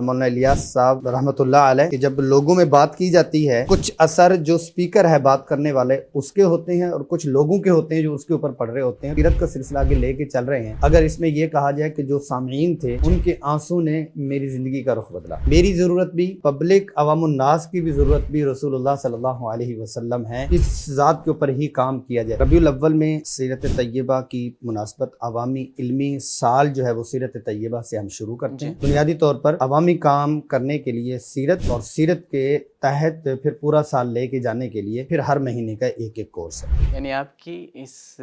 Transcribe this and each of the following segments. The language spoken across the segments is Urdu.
مولانا الیاس صاحب رحمۃ اللہ علیہ کہ جب لوگوں میں بات کی جاتی ہے کچھ اثر جو سپیکر ہے بات کرنے والے اس کے ہوتے ہیں اور کچھ لوگوں کے ہوتے ہیں جو اس کے اوپر پڑھ رہے ہوتے ہیں. سیرت کا سلسلہ آگے لے کے چل رہے ہیں. اگر اس میں یہ کہا جائے کہ جو سامعین تھے ان کے آنسوں نے میری زندگی کا رخ بدلا. میری ضرورت بھی، پبلک عوام الناس کی بھی ضرورت بھی رسول اللہ صلی اللہ علیہ وسلم ہے. اس ذات کے اوپر ہی کام کیا جائے. ربیع الاول میں سیرت طیبہ کی مناسبت عوامی علمی سال جو ہے وہ سیرت طیبہ سے ہم شروع کرتے ہیں. بنیادی طور پر عوامی کام کرنے کے لیے سیرت اور سیرت کے تحت پھر پورا سال لے کے جانے کے لیے پھر ہر مہینے کا ایک ایک کورس ہے. یعنی آپ کی اس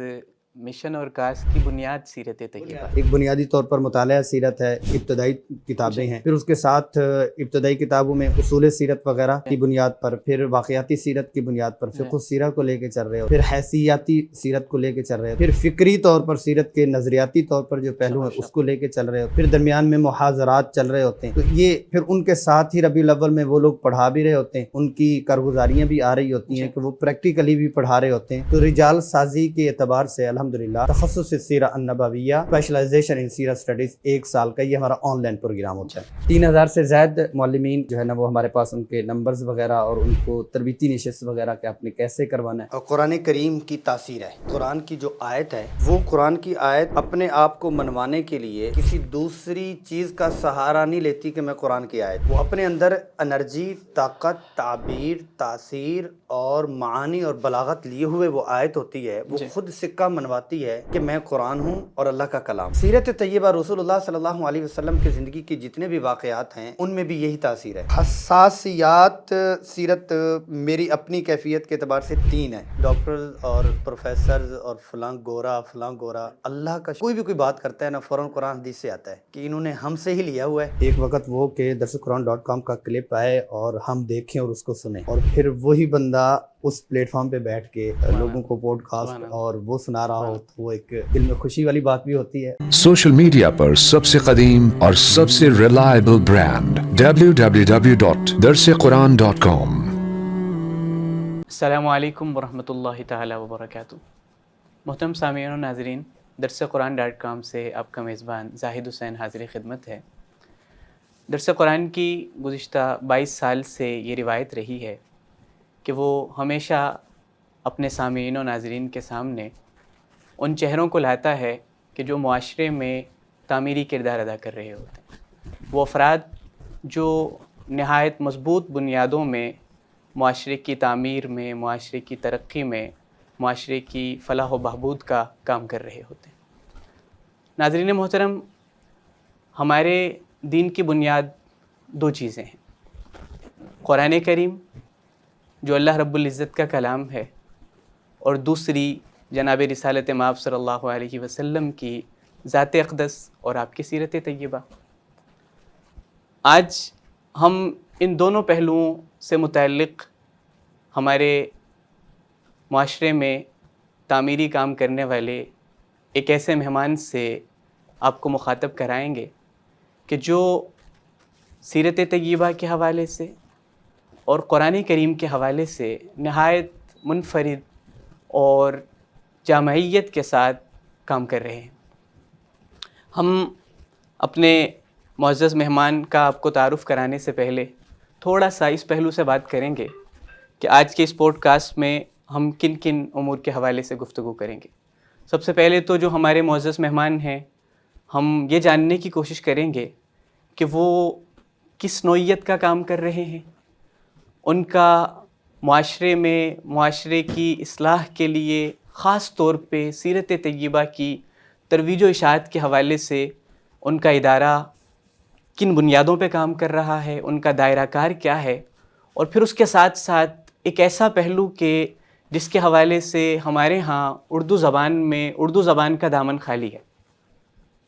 مشن اور کاز کی بنیاد سیرت طیبہ. ایک بنیادی طور پر مطالعہ سیرت ہے، ابتدائی کتابیں ہیں، پھر اس کے ساتھ ابتدائی کتابوں میں اصول سیرت وغیرہ کی بنیاد پر، پھر واقعاتی سیرت کی بنیاد پر فقہ سیرت کو لے کے چل رہے ہو، پھر حیثیاتی سیرت کو لے کے چل رہے ہو، پھر فکری طور پر سیرت کے نظریاتی طور پر جو پہلو ہیں اس کو لے کے چل رہے ہو، پھر درمیان میں محاضرات چل رہے ہوتے ہیں. تو یہ پھر ان کے ساتھ ہی ربیع الاول میں وہ لوگ پڑھا بھی رہے ہوتے ہیں، ان کی کارگزاریاں بھی آ رہی ہوتی ہیں کہ وہ پریکٹیکلی بھی پڑھا رہے ہوتے ہیں. تو رجال سازی کے اعتبار سے الحمدللہ تخصص سیرہ النبویہ اسپیشلائزیشن ان سیرہ اسٹڈیز ایک سال کا یہ ہمارا آن لائن پروگرام ہوتا ہے. 3000 سے زائد معلمین جو ہے نا وہ ہمارے پاس، ان کے نمبرز وغیرہ اور ان کو تربیتی نشست وغیرہ کہ آپ نے کیسے کروانا ہے. اور قرآن کریم کی تاثیر ہے. قرآن کی جو آیت ہے وہ قرآن کی آیت اپنے آپ کو منوانے کے لیے کسی دوسری چیز کا سہارا نہیں لیتی کہ میں قرآن کی آیت، وہ اپنے اندر انرجی، طاقت، تعبیر، تاثیر اور معانی اور بلاغت لیے ہوئے وہ آیت ہوتی ہے. وہ خود سکہ منواتی ہے کہ میں قرآن ہوں اور اللہ کا کلام. سیرت طیبہ رسول اللہ صلی اللہ علیہ وسلم کی زندگی کے جتنے بھی واقعات ہیں ان میں بھی یہی تاثیر ہے. حساسیات سیرت میری اپنی کیفیت کے اعتبار سے 3 ہیں. ڈاکٹرز اور پروفیسرز اور فلاں گورا اللہ کا کوئی بھی کوئی بات کرتا ہے نا فوراً قرآن حدیث سے آتا ہے کہ انہوں نے ہم سے ہی لیا ہوا ہے. ایک وقت وہ کہ درسقرآن.com کا کلپ آئے اور ہم دیکھیں اور اس کو سنیں، اور پھر وہی بندہ اس پلیٹ فارم پہ بیٹھ کے لوگوں کو پوڈ کاسٹ اور وہ سنا رہا ہو تو وہ ایک دل میں خوشی والی بات بھی ہوتی ہے. سوشل میڈیا پر سب سے قدیم اور سب سے ریلائبل برانڈ www.darsequran.com. السلام علیکم ورحمۃ اللہ تعالی وبرکاتہ. محترم سامعین و ناظرین، درسقرآن.com سے آپ کا میزبان زاہد حسین حاضر خدمت ہے. درس قرآن کی گزشتہ 22 سال سے یہ روایت رہی ہے کہ وہ ہمیشہ اپنے سامعین و ناظرین کے سامنے ان چہروں کو لاتا ہے کہ جو معاشرے میں تعمیری کردار ادا کر رہے ہوتے ہیں. وہ افراد جو نہایت مضبوط بنیادوں میں معاشرے کی تعمیر میں، معاشرے کی ترقی میں، معاشرے کی فلاح و بہبود کا کام کر رہے ہوتے ہیں. ناظرین محترم، ہمارے دین کی بنیاد 2 چیزیں ہیں: قرآن کریم جو اللہ رب العزت کا کلام ہے، اور دوسری جناب رسالت مآب صلی اللہ علیہ وسلم کی ذات اقدس اور آپ کی سیرت طیبہ. آج ہم ان دونوں پہلوؤں سے متعلق ہمارے معاشرے میں تعمیری کام کرنے والے ایک ایسے مہمان سے آپ کو مخاطب کرائیں گے کہ جو سیرت طیبہ کے حوالے سے اور قرآن کریم کے حوالے سے نہایت منفرد اور جامعیت کے ساتھ کام کر رہے ہیں. ہم اپنے معزز مہمان کا آپ کو تعارف کرانے سے پہلے تھوڑا سا اس پہلو سے بات کریں گے کہ آج کے اس پوڈ کاسٹ میں ہم کن کن امور کے حوالے سے گفتگو کریں گے. سب سے پہلے تو جو ہمارے معزز مہمان ہیں، ہم یہ جاننے کی کوشش کریں گے کہ وہ کس نوعیت کا کام کر رہے ہیں، ان کا معاشرے میں معاشرے کی اصلاح کے لیے خاص طور پہ سیرت طیبہ کی ترویج و اشاعت کے حوالے سے ان کا ادارہ کن بنیادوں پہ کام کر رہا ہے، ان کا دائرہ کار کیا ہے، اور پھر اس کے ساتھ ساتھ ایک ایسا پہلو کہ جس کے حوالے سے ہمارے ہاں اردو زبان کا دامن خالی ہے.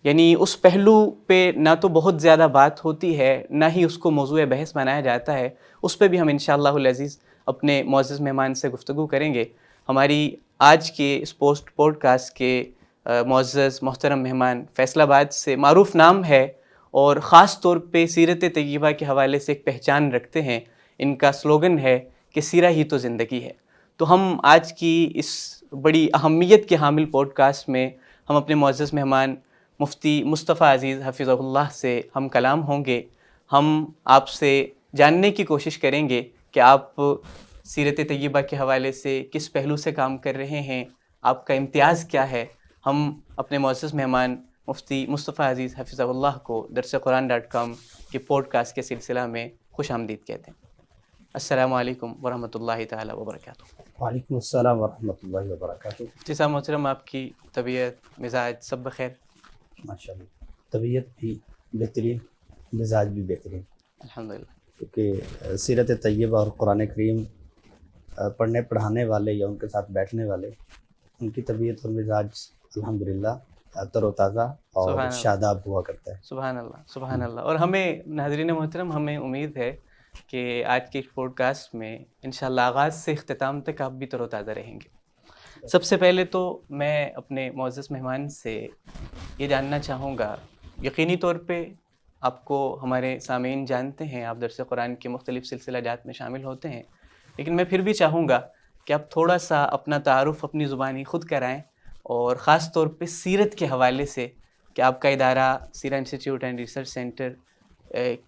یعنی اس پہلو پہ نہ تو بہت زیادہ بات ہوتی ہے، نہ ہی اس کو موضوع بحث بنایا جاتا ہے. اس پہ بھی ہم انشاءاللہ العزیز اپنے معزز مہمان سے گفتگو کریں گے. ہماری آج کے اس پوڈ کاسٹ کے معزز محترم مہمان فیصل آباد سے معروف نام ہے اور خاص طور پہ سیرت طیبہ کے حوالے سے ایک پہچان رکھتے ہیں. ان کا سلوگن ہے کہ سیرہ ہی تو زندگی ہے. تو ہم آج کی اس بڑی اہمیت کے حامل پوڈ کاسٹ میں ہم اپنے معزز مہمان مفتی مصطفیٰ عزیز حفظہ اللہ سے ہم کلام ہوں گے. ہم آپ سے جاننے کی کوشش کریں گے کہ آپ سیرت طیبہ کے حوالے سے کس پہلو سے کام کر رہے ہیں، آپ کا امتیاز کیا ہے. ہم اپنے معزز مہمان مفتی مصطفیٰ عزیز حفظہ اللہ کو درسقرآن.com کے پوڈ کاسٹ کے سلسلہ میں خوش آمدید کہتے ہیں. السلام علیکم ورحمۃ اللہ تعالیٰ وبرکاتہ. وعلیکم السلام ورحمۃ اللہ وبرکاتہ. مفتی صاحب محترم، آپ کی طبیعت، مزاج سب بخیر؟ ماشاء اللہ، طبیعت بھی بہترین، مزاج بھی بہترین، الحمدللہ. کیونکہ سیرت طیبہ اور قرآن کریم پڑھنے پڑھانے والے یا ان کے ساتھ بیٹھنے والے، ان کی طبیعت اور مزاج الحمدللہ تر و تازہ اور شاداب ہوا کرتا ہے. سبحان اللہ، سبحان اللہ. اور ہمیں ناظرین محترم، ہمیں امید ہے کہ آج کے پوڈ کاسٹ میں انشاءاللہ آغاز سے اختتام تک آپ بھی تر و تازہ رہیں گے. سب سے پہلے تو میں اپنے معزز مہمان سے یہ جاننا چاہوں گا، یقینی طور پہ آپ کو ہمارے سامعین جانتے ہیں، آپ درس قرآن کے مختلف سلسلہ جات میں شامل ہوتے ہیں، لیکن میں پھر بھی چاہوں گا کہ آپ تھوڑا سا اپنا تعارف اپنی زبانی خود کرائیں، اور خاص طور پہ سیرت کے حوالے سے کہ آپ کا ادارہ سیرا انسٹیٹیوٹ اینڈ ریسرچ سینٹر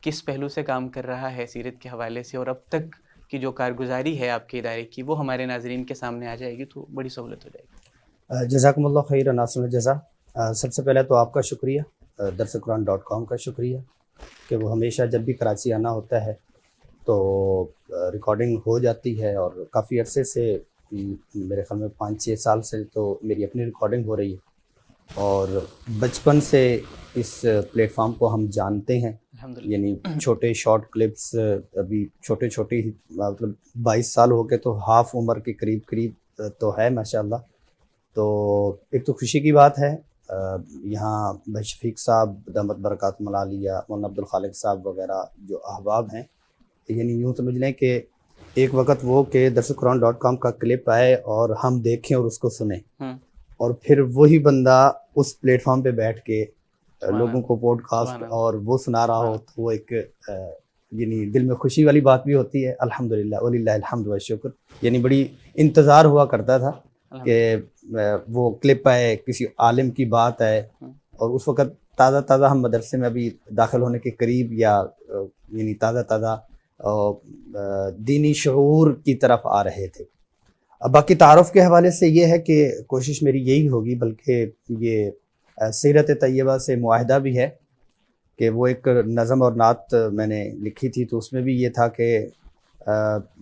کس پہلو سے کام کر رہا ہے سیرت کے حوالے سے، اور اب تک کی جو کارگزاری ہے آپ کے ادارے کی، وہ ہمارے ناظرین کے سامنے آ جائے گی تو بڑی سہولت ہو جائے گی. جزاکم اللہ خیر ناصر الجزا. سب سے پہلے تو آپ کا شکریہ، درسقرآن.com کا شکریہ کہ وہ ہمیشہ جب بھی کراچی آنا ہوتا ہے تو ریکارڈنگ ہو جاتی ہے، اور کافی عرصے سے، میرے خیال میں 5-6 سال سے تو میری اپنی ریکارڈنگ ہو رہی ہے، اور بچپن سے اس پلیٹ فارم کو ہم جانتے ہیں. یعنی چھوٹے شارٹ کلپس، ابھی چھوٹے ہی، مطلب 22 سال ہو کے تو ہاف عمر کے قریب تو ہے ماشاءاللہ. تو ایک تو خوشی کی بات ہے، یہاں بھائی شفیق صاحب دامت برکات ملالیہ، مولانا عبدالخالق صاحب وغیرہ جو احباب ہیں، یعنی یوں سمجھ لیں کہ ایک وقت وہ کہ درسقرآن.com کا کلپ آئے اور ہم دیکھیں اور اس کو سنیں، اور پھر وہی بندہ اس پلیٹ فارم پہ بیٹھ کے لوگوں کو پوڈ کاسٹ اور وہ سنا رہا ہو، تو وہ ایک یعنی دل میں خوشی والی بات بھی ہوتی ہے. الحمدللہ وللہ الحمد والشکر. یعنی بڑی انتظار ہوا کرتا تھا کہ وہ کلپ آئے، کسی عالم کی بات آئے، اور اس وقت تازہ ہم مدرسے میں ابھی داخل ہونے کے قریب، یا یعنی تازہ دینی شعور کی طرف آ رہے تھے. اب باقی تعارف کے حوالے سے یہ ہے کہ کوشش میری یہی ہوگی، بلکہ یہ سیرت طیبہ سے معاہدہ بھی ہے کہ وہ ایک نظم اور نعت میں نے لکھی تھی، تو اس میں بھی یہ تھا کہ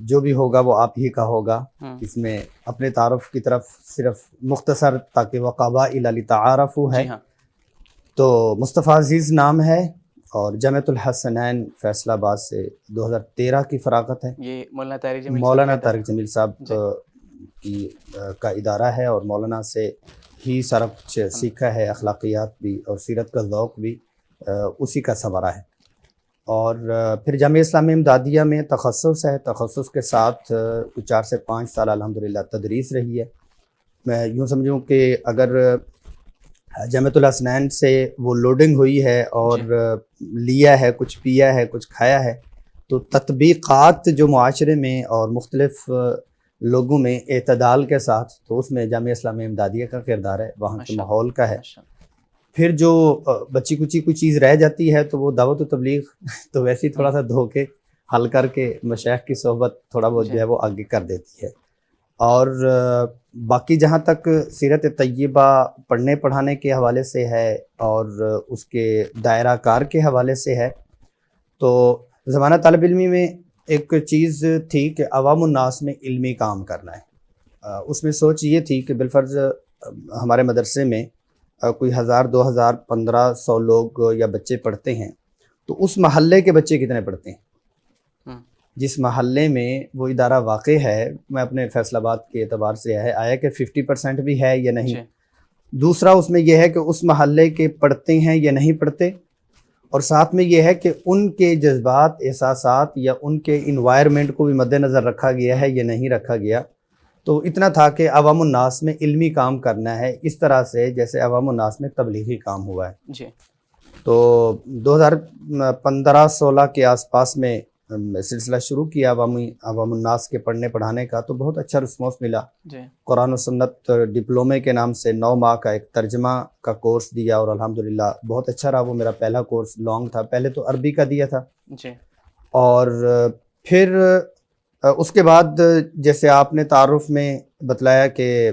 جو بھی ہوگا وہ آپ ہی کا ہوگا. اس میں اپنے تعارف کی طرف صرف مختصر تاکہ وقبائل لتعارفوا ہے. تو مصطفیٰ عزیز نام ہے، اور جامعۃ الحسنین فیصل آباد سے 2013 کی فراغت ہے. یہ مولانا طارق جمیل صاحب کی کا ادارہ ہے، اور مولانا سے ہی سارا کچھ سیکھا ہے، اخلاقیات بھی اور سیرت کا ذوق بھی اسی کا سنورا ہے. اور پھر جامعہ اسلامیہ امدادیہ میں تخصص ہے، تخصص کے ساتھ 4 سے 5 سال الحمدللہ تدریس رہی ہے. میں یوں سمجھوں کہ اگر جامعۃ الحسنین سے وہ لوڈنگ ہوئی ہے اور لیا ہے، کچھ پیا ہے، کچھ کھایا ہے، تو تطبیقات جو معاشرے میں اور مختلف لوگوں میں اعتدال کے ساتھ، تو اس میں جامعہ اسلامیہ امدادیہ کا کردار ہے، وہاں کے ماحول کا ہے. پھر جو بچی کچی کوئی چیز رہ جاتی ہے تو وہ دعوت و تبلیغ تو ویسے ہی تھوڑا سا دھو کے حل کر کے مشائخ کی صحبت تھوڑا بہت جو ہے وہ آگے کر دیتی ہے. اور باقی جہاں تک سیرت طیبہ پڑھنے پڑھانے کے حوالے سے ہے اور اس کے دائرہ کار کے حوالے سے ہے، تو زمانہ طالب علمی میں ایک چیز تھی کہ عوام الناس میں علمی کام کرنا ہے. اس میں سوچ یہ تھی کہ بالفرض ہمارے مدرسے میں کوئی 1000 2000 1500 لوگ یا بچے پڑھتے ہیں، تو اس محلے کے بچے کتنے پڑھتے ہیں؟ جس محلے میں وہ ادارہ واقع ہے، میں اپنے فیصل آباد کے اعتبار سے آیا کہ 50% بھی ہے یا نہیں. دوسرا اس میں یہ ہے کہ اس محلے کے پڑھتے ہیں یا نہیں پڑھتے، اور ساتھ میں یہ ہے کہ ان کے جذبات، احساسات یا ان کے انوائرمنٹ کو بھی مد نظر رکھا گیا ہے یا نہیں رکھا گیا. تو اتنا تھا کہ عوام الناس میں علمی کام کرنا ہے، اس طرح سے جیسے عوام الناس میں تبلیغی کام ہوا ہے. تو 2015-16 کے آس پاس میں سلسلہ شروع کیا عوام الناس کے پڑھنے پڑھانے کا تو بہت اچھا رسپانس ملا. جی قرآن و سنت ڈپلومے کے نام سے 9 ماہ کا ایک ترجمہ کا کورس دیا اور الحمدللہ بہت اچھا رہا. وہ میرا پہلا کورس لانگ تھا. پہلے تو عربی کا دیا تھا جی. اور پھر اس کے بعد جیسے آپ نے تعارف میں بتلایا کہ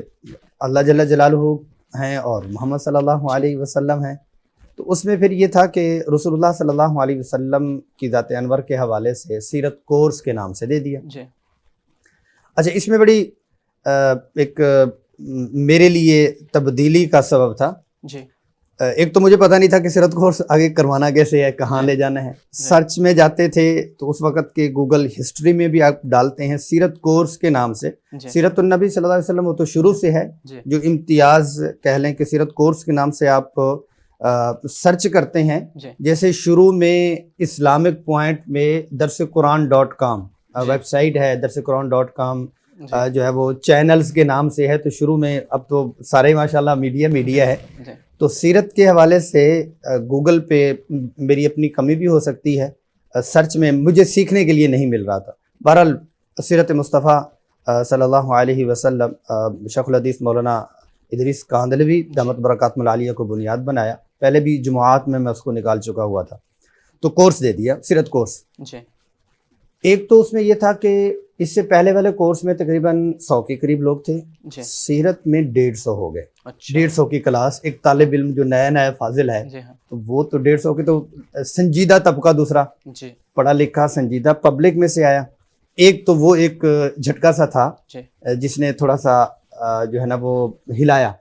اللہ جل جلالہ ہیں اور محمد صلی اللہ علیہ وسلم ہیں، تو اس میں پھر یہ تھا کہ رسول اللہ صلی اللہ علیہ وسلم کی ذات انور کے حوالے سے سیرت کورس کے نام سے دے دیا. جی. اچھا، اس میں بڑی ایک میرے لیے تبدیلی کا سبب تھا. جی. ایک تو مجھے پتہ نہیں تھا کہ سیرت کورس آگے کروانا کیسے ہے، کہاں لے جانا ہے. سرچ میں جاتے تھے تو اس وقت کے گوگل ہسٹری میں بھی آپ ڈالتے ہیں سیرت کورس کے نام سے. سیرت النبی صلی اللہ علیہ وسلم وہ تو شروع سے ہے، جو امتیاز کہہ لیں کہ سیرت کورس کے نام سے آپ سرچ کرتے ہیں. جیسے شروع میں اسلامک پوائنٹ میں درسقرآن.com ویب سائٹ ہے، درسقرآن.com جو ہے وہ چینلز کے نام سے ہے. تو شروع میں، اب تو سارے ماشاءاللہ میڈیا ہے، تو سیرت کے حوالے سے گوگل پہ میری اپنی کمی بھی ہو سکتی ہے، سرچ میں مجھے سیکھنے کے لیے نہیں مل رہا تھا. بہرحال سیرت مصطفیٰ صلی اللہ علیہ وسلم شیخ الحدیث مولانا ادریس کاندھلوی دامت برکاتہم العالیہ کو بنیاد بنایا. پہلے بھی جمعات میں اس کو نکال چکا ہوا تھا، تو کورس دے دیا سیرت کورس. جی. ایک تو اس میں یہ تھا کہ اس سے پہلے والے کورس میں تقریباً 100 کے قریب لوگ تھے. جی. سیرت میں 150 ہو گئے. اچھا. 150 کی کلاس. ایک طالب علم جو نیا فاضل ہے، جی ہاں. تو وہ تو 150 کے تو سنجیدہ طبقہ دوسرا، جی. پڑھا لکھا سنجیدہ پبلک میں سے آیا. ایک تو وہ ایک جھٹکا سا تھا جس نے تھوڑا سا جو ہے نا وہ ہلایا.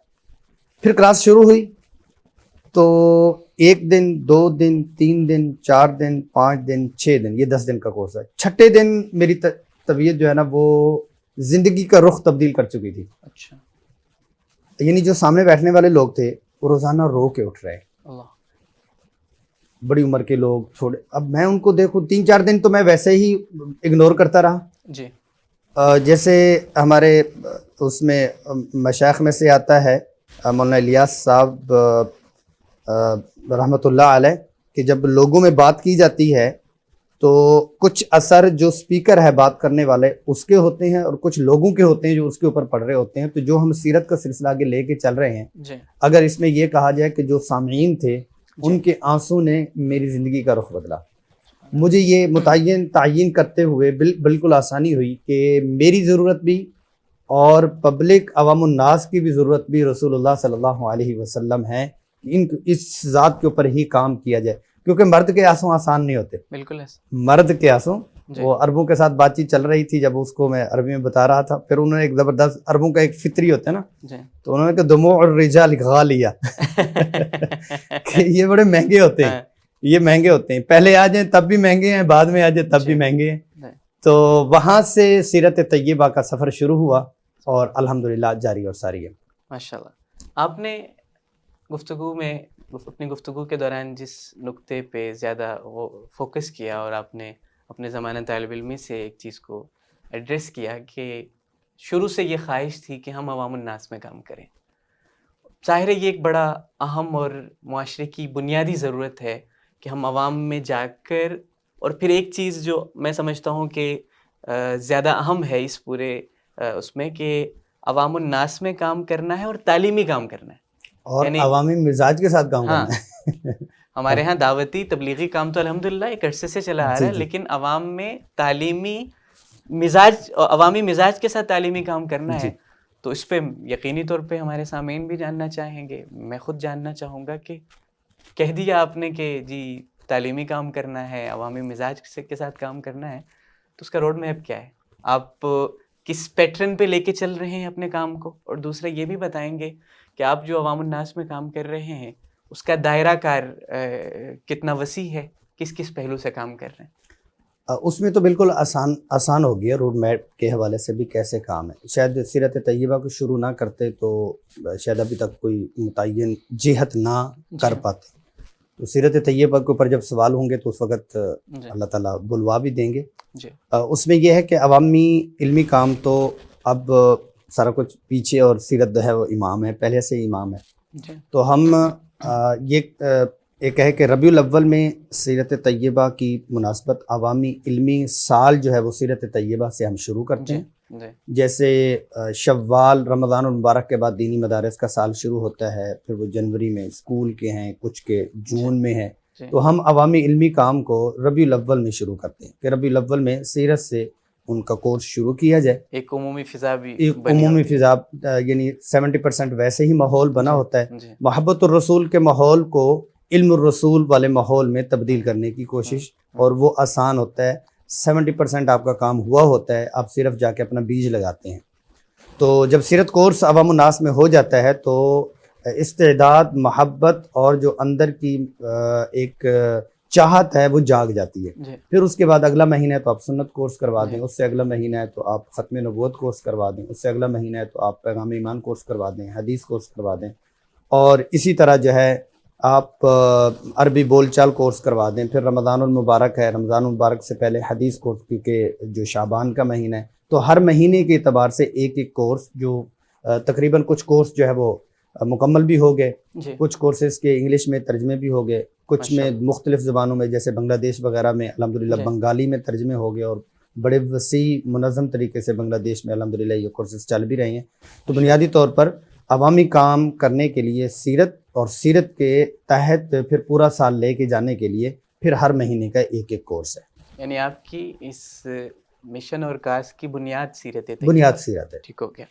پھر کلاس شروع ہوئی تو 1 دن 2 دن 3 دن 4 دن 5 دن 6 دن، یہ 10 دن کا کورس ہے. چھٹے دن میری طبیعت جو ہے نا وہ زندگی کا رخ تبدیل کر چکی تھی. اچھا. یعنی جو سامنے بیٹھنے والے لوگ تھے وہ روزانہ رو کے اٹھ رہے. اللہ. بڑی عمر کے لوگ چھوڑے. اب میں ان کو دیکھوں 3-4 دن تو میں ویسے ہی اگنور کرتا رہا. جی. جیسے ہمارے اس میں مشائخ میں سے آتا ہے مولانا الیاس صاحب رحمۃ اللہ علیہ، کہ جب لوگوں میں بات کی جاتی ہے تو کچھ اثر جو سپیکر ہے بات کرنے والے اس کے ہوتے ہیں اور کچھ لوگوں کے ہوتے ہیں جو اس کے اوپر پڑھ رہے ہوتے ہیں. تو جو ہم سیرت کا سلسلہ آگے لے کے چل رہے ہیں، اگر اس میں یہ کہا جائے کہ جو سامعین تھے ان کے آنسوں نے میری زندگی کا رخ بدلا. مجھے یہ تعین کرتے ہوئے بالکل آسانی ہوئی کہ میری ضرورت بھی اور پبلک عوام الناس کی بھی ضرورت بھی رسول اللہ صلی اللہ علیہ وسلم ہے. اس ذات کے اوپر ہی کام کیا جائے، کیونکہ مرد کے آنسوں آسان نہیں ہوتے. بالکل مرد کے آنسوں. وہ عربوں کے ساتھ بات چیت چل رہی تھی، جب اس کو میں عربی میں بتا رہا تھا، پھر انہوں نے ایک زبردست، عربوں کا ایک فطری ہوتا ہے نا، تو انہوں نے کہا دموع الرجال غالیہ کہ یہ بڑے مہنگے ہوتے ہیں، یہ مہنگے ہوتے ہیں. پہلے آ جائیں تب بھی مہنگے ہیں، بعد میں آ جائیں تب بھی مہنگے ہیں. تو وہاں سے سیرت طیبہ کا سفر شروع ہوا اور الحمدللہ جاری اور ساری ہے. ماشاءاللہ. آپ نے اپنی گفتگو کے دوران جس نقطے پہ زیادہ وہ فوکس کیا اور آپ نے اپنے زمانہ طالب علمی سے ایک چیز کو ایڈریس کیا کہ شروع سے یہ خواہش تھی کہ ہم عوام الناس میں کام کریں. ظاہر ہے یہ ایک بڑا اہم اور معاشرے کی بنیادی ضرورت ہے کہ ہم عوام میں جا کر، اور پھر ایک چیز جو میں سمجھتا ہوں کہ زیادہ اہم ہے اس پورے اس میں، کہ عوام الناس میں کام کرنا ہے اور تعلیمی کام کرنا ہے، اور عوامی مزاج کے ساتھ کام کرنا ہے. ہمارے ہاں دعوتی تبلیغی کام تو الحمدللہ ایک عرصے سے چلا آ رہا ہے، لیکن عوام میں تعلیمی مزاج، عوامی مزاج کے ساتھ تعلیمی کام کرنا ہے. تو اس پہ یقینی طور پہ ہمارے سامعین بھی جاننا چاہیں گے، میں خود جاننا چاہوں گا کہ کہہ دیا آپ نے کہ جی تعلیمی کام کرنا ہے، عوامی مزاج کے ساتھ کام کرنا ہے، تو اس کا روڈ میپ کیا ہے؟ آپ کس پیٹرن پہ لے کے چل رہے ہیں اپنے کام کو؟ اور دوسرا یہ بھی بتائیں گے کہ آپ جو عوام الناس میں کام کر رہے ہیں اس کا دائرہ کار کتنا وسیع ہے، کس پہلو سے کام کر رہے ہیں؟ اس میں تو بالکل آسان ہو گیا روڈ میپ کے حوالے سے بھی کیسے کام ہے. شاید سیرت طیبہ کو شروع نہ کرتے تو شاید ابھی تک کوئی متعین جہت نہ کر پاتے. تو سیرت طیبہ کے اوپر جب سوال ہوں گے تو اس وقت اللہ تعالیٰ بلوا بھی دیں گے. اس میں یہ ہے کہ عوامی علمی کام تو اب سارا کچھ پیچھے، اور سیرت جو ہے وہ امام ہے، پہلے سے امام ہے. تو ہم یہ ایک ہے کہ ربیع الاول میں سیرت طیبہ کی مناسبت عوامی علمی سال جو ہے وہ سیرت طیبہ سے ہم شروع کرتے ہیں. جیسے شوال رمضان المبارک کے بعد دینی مدارس کا سال شروع ہوتا ہے، پھر وہ جنوری میں اسکول کے ہیں، کچھ کے جون میں ہیں. تو ہم عوامی علمی کام کو ربیع الاول میں شروع کرتے ہیں کہ ربیع الاول میں سیرت سے ان کا کورس شروع کیا جائے. ایک عمومی فضا بھی، ایک عمومی فضا، یعنی 70% ویسے ہی ماحول بنا ہوتا ہے. محبت الرسول کے ماحول کو علم الرسول والے ماحول میں تبدیل کرنے کی کوشش، اور وہ آسان ہوتا ہے. 70% آپ کا کام ہوا ہوتا ہے، آپ صرف جا کے اپنا بیج لگاتے ہیں. تو جب سیرت کورس عوام الناس میں ہو جاتا ہے تو استعداد، محبت اور جو اندر کی ایک چاہت ہے وہ جاگ جاتی ہے. پھر اس کے بعد اگلا مہینہ ہے تو آپ سنت کورس کروا دیں، اس سے اگلا مہینہ ہے تو آپ ختم نبوت کورس کروا دیں، اس سے اگلا مہینہ ہے تو آپ پیغام ایمان کورس کروا دیں، حدیث کورس کروا دیں، اور اسی طرح جو ہے آپ عربی بول چال کورس کروا دیں. پھر رمضان المبارک ہے، رمضان المبارک سے پہلے حدیث کورس، کیونکہ جو شعبان کا مہینہ ہے تو ہر مہینے کے اعتبار سے ایک ایک کورس، جو تقریباً کچھ کورس جو ہے وہ مکمل بھی ہو گئے، کچھ کورسز کے انگلش میں ترجمے بھی ہو گئے، کچھ میں مختلف زبانوں میں، جیسے بنگلہ دیش وغیرہ میں الحمدللہ بنگالی میں ترجمے ہو گئے، اور بڑے وسیع منظم طریقے سے بنگلہ دیش میں الحمدللہ یہ کورسز چل بھی رہے ہیں. تو بنیادی طور پر عوامی کام کرنے کے لیے سیرت، اور سیرت کے تحت پھر پورا سال لے کے جانے کے لیے پھر ہر مہینے کا ایک ایک کورس ہے. یعنی آپ کی اس مشن اور کاز کی بنیاد سیرت ہے. بنیاد سیرت ہے. ٹھیک ہو گیا.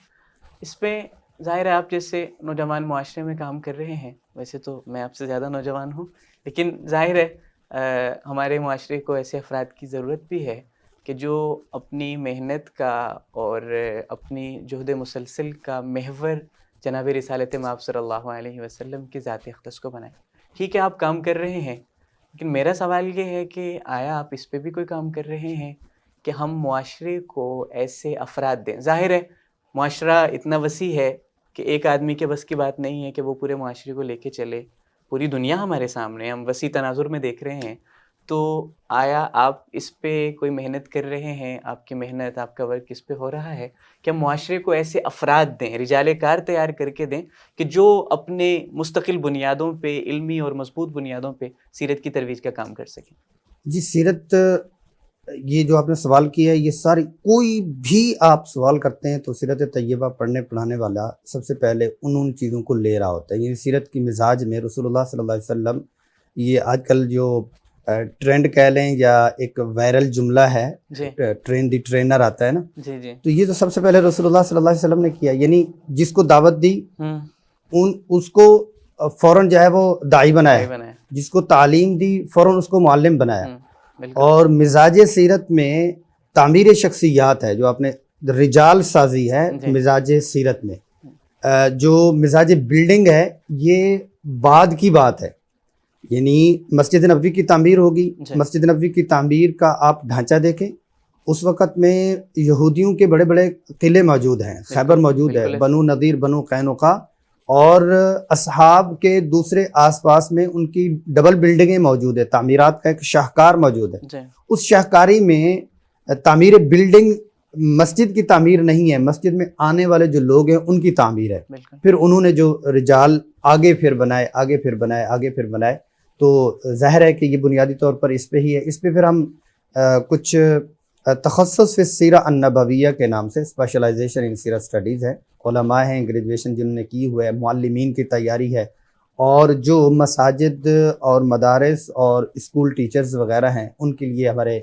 اس پہ ظاہر ہے آپ جیسے نوجوان معاشرے میں کام کر رہے ہیں، ویسے تو میں آپ سے زیادہ نوجوان ہوں، لیکن ظاہر ہے ہمارے معاشرے کو ایسے افراد کی ضرورت بھی ہے کہ جو اپنی محنت کا اور اپنی جہد مسلسل کا محور جناب رسالت مآب صلی اللہ علیہ وسلم کی ذات اقدس کو بنائیں. ٹھیک ہے، آپ کام کر رہے ہیں، لیکن میرا سوال یہ ہے کہ آیا آپ اس پہ بھی کوئی کام کر رہے ہیں کہ ہم معاشرے کو ایسے افراد دیں؟ ظاہر ہے معاشرہ اتنا وسیع ہے کہ ایک آدمی کے بس کی بات نہیں ہے کہ وہ پورے معاشرے کو لے کے چلے. پوری دنیا ہمارے سامنے، ہم وسیع تناظر میں دیکھ رہے ہیں. تو آیا آپ اس پہ کوئی محنت کر رہے ہیں؟ آپ کی محنت، آپ کا ورک اس پہ ہو رہا ہے کہ ہم معاشرے کو ایسے افراد دیں، رجال کار تیار کر کے دیں کہ جو اپنے مستقل بنیادوں پہ، علمی اور مضبوط بنیادوں پہ سیرت کی ترویج کا کام کر سکیں؟ جی، سیرت، یہ جو آپ نے سوال کیا ہے، یہ ساری کوئی بھی آپ سوال کرتے ہیں تو سیرت طیبہ پڑھنے پڑھانے والا سب سے پہلے ان چیزوں کو لے رہا ہوتا ہے. یہ سیرت کی مزاج میں رسول اللہ صلی اللہ علیہ وسلم، یہ آج کل جو ٹرینڈ کہہ لیں یا ایک وائرل جملہ ہے، ٹرین دی ٹرینر آتا ہے نا، تو یہ تو سب سے پہلے رسول اللہ صلی اللہ علیہ وسلم نے کیا. یعنی جس کو دعوت دی اس کو فوراً جو ہے وہ داعی بنایا، جس کو تعلیم دی فوراً اس کو معلم بنایا. اور مزاج سیرت میں تعمیر شخصیات ہے، جو آپ نے رجال سازی ہے مزاج سیرت میں. جو مزاج بلڈنگ ہے یہ بعد کی بات ہے. یعنی مسجد نبوی کی تعمیر ہوگی، مسجد نبوی کی تعمیر کا آپ ڈھانچہ دیکھیں، اس وقت میں یہودیوں کے بڑے بڑے قلعے موجود ہیں، خیبر موجود ہے، بنو نذیر، بنو قینقاع، اور اصحاب کے دوسرے آس پاس میں ان کی ڈبل بلڈنگیں موجود ہیں، تعمیرات کا ایک شاہکار موجود ہے. اس شاہکاری میں تعمیر بلڈنگ مسجد کی تعمیر نہیں ہے، مسجد میں آنے والے جو لوگ ہیں ان کی تعمیر ہے. پھر انہوں نے جو رجال آگے پھر بنائے، آگے پھر بنائے، آگے پھر بنائے. تو ظاہر ہے کہ یہ بنیادی طور پر اس پہ ہی ہے. اس پہ پھر ہم کچھ تخصص فی سیرہ النبویہ کے نام سے، اسپیشلائزیشن ان سیرہ اسٹڈیز ہے، علماء ہیں گریجویشن جنہوں نے کی ہوئے، معلمین کی تیاری ہے، اور جو مساجد اور مدارس اور اسکول ٹیچرز وغیرہ ہیں ان کے لیے ہمارے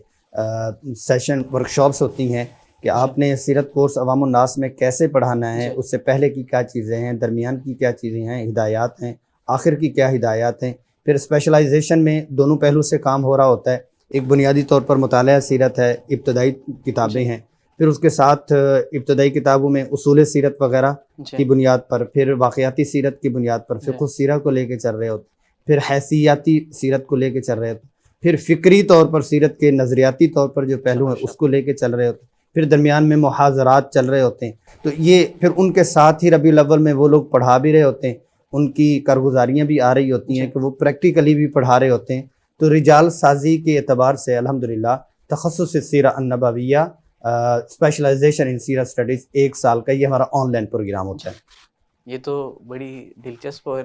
سیشن ورکشاپس ہوتی ہیں کہ آپ نے سیرت کورس عوام الناس میں کیسے پڑھانا ہے، اس سے پہلے کی کیا چیزیں ہیں، درمیان کی کیا چیزیں ہیں، ہدایات ہیں، آخر کی کیا ہدایات ہیں. پھر اسپیشلائزیشن میں دونوں پہلو سے کام ہو رہا ہوتا ہے. ایک بنیادی طور پر مطالعہ سیرت ہے، ابتدائی کتابیں ہیں، پھر اس کے ساتھ ابتدائی کتابوں میں اصول سیرت وغیرہ کی بنیاد پر، پھر واقعاتی سیرت کی بنیاد پر فقہ سیرہ کو لے کے چل رہے ہوتے، پھر حیثیاتی سیرت کو لے کے چل رہے ہوتے، پھر فکری طور پر سیرت کے نظریاتی طور پر جو پہلو ہیں اس کو لے کے چل رہے ہوتے، پھر درمیان میں محاضرات چل رہے ہوتے ہیں. تو یہ پھر ان کے ساتھ ہی ربیع الاول میں وہ لوگ پڑھا بھی رہے ہوتے ہیں، ان کی کارگزاریاں بھی آ رہی ہوتی ہیں کہ وہ پریکٹیکلی بھی پڑھا رہے ہوتے ہیں. تو رجال سازی کے اعتبار سے الحمدللہ تخصص سیرہ النبویہ، اسپیشلائزیشن ان سیرہ اسٹڈیز، 1 سال کا یہ ہمارا آن لائن پروگرام ہوتا ہے. یہ تو بڑی دلچسپ اور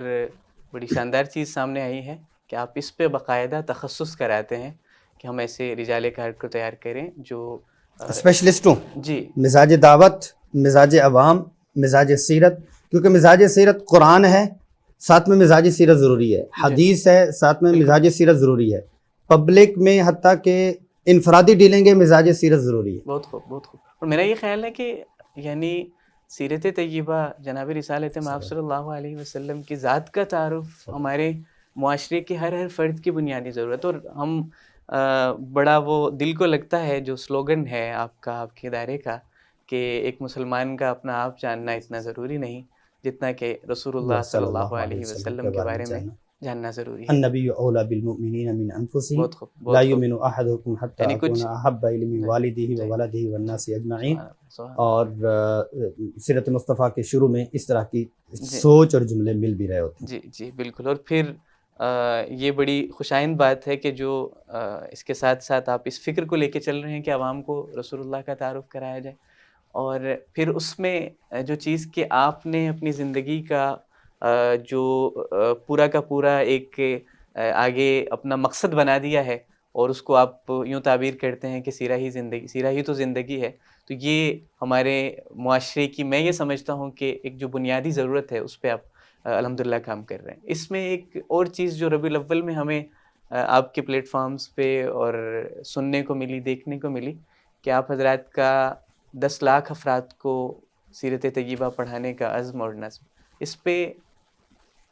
بڑی شاندار چیز سامنے آئی ہے کہ آپ اس پہ باقاعدہ تخصص کراتے ہیں کہ ہم ایسے رجال کار کو تیار کریں جو اسپیشلسٹ ہوں. جی مزاج دعوت، مزاج عوام، مزاج سیرت، کیونکہ مزاج سیرت قرآن ہے، ساتھ میں مزاج سیرت ضروری ہے، حدیث ہے، ساتھ میں مزاج سیرت ضروری ہے، پبلک میں حتیٰ کہ انفرادی ڈیلیں گے مزاج سیرت ضروری ہے. بہت خوب بہت خوب. اور میرا یہ خیال ہے کہ یعنی سیرت طیبہ جناب رسالت مآب صلی اللہ علیہ وسلم کی ذات کا تعارف ہمارے معاشرے کے ہر فرد کی بنیادی ضرورت. اور ہم بڑا وہ دل کو لگتا ہے جو سلوگن ہے آپ کا، آپ کے ادارے کا، کہ ایک مسلمان کا اپنا آپ جاننا اتنا ضروری نہیں جتنا کہ رسول اللہ صلی اللہ علیہ وسلم کے بارے میں جاننا ضروری ہے. النبی اولی بالمؤمنین من انفسہم بہت خوب لا یؤمن احدکم حتی یعنی اکون کچھ احب الی والدہ وولدہ والناس اجمعین. سبحان اور سیرت مصطفیٰ کے شروع میں اس طرح کی سوچ اور جملے مل بھی رہے ہوتے ہیں. جی جی بالکل. اور پھر یہ بڑی خوشائند بات ہے کہ جو اس کے ساتھ ساتھ آپ اس فکر کو لے کے چل رہے ہیں کہ عوام کو رسول اللہ کا تعارف کرایا جائے، اور پھر اس میں جو چیز کہ آپ نے اپنی زندگی کا جو پورا کا پورا ایک آگے اپنا مقصد بنا دیا ہے، اور اس کو آپ یوں تعبیر کرتے ہیں کہ سیرہ ہی زندگی، سیرہ ہی تو زندگی ہے. تو یہ ہمارے معاشرے کی میں یہ سمجھتا ہوں کہ ایک جو بنیادی ضرورت ہے اس پہ آپ الحمدللہ کام کر رہے ہیں. اس میں ایک اور چیز جو ربیع الاول میں ہمیں آپ کے پلیٹ فارمز پہ اور سننے کو ملی، دیکھنے کو ملی، کہ آپ حضرات کا 10 لاکھ افراد کو سیرت طیبہ پڑھانے کا عزم اور نظم. اس پہ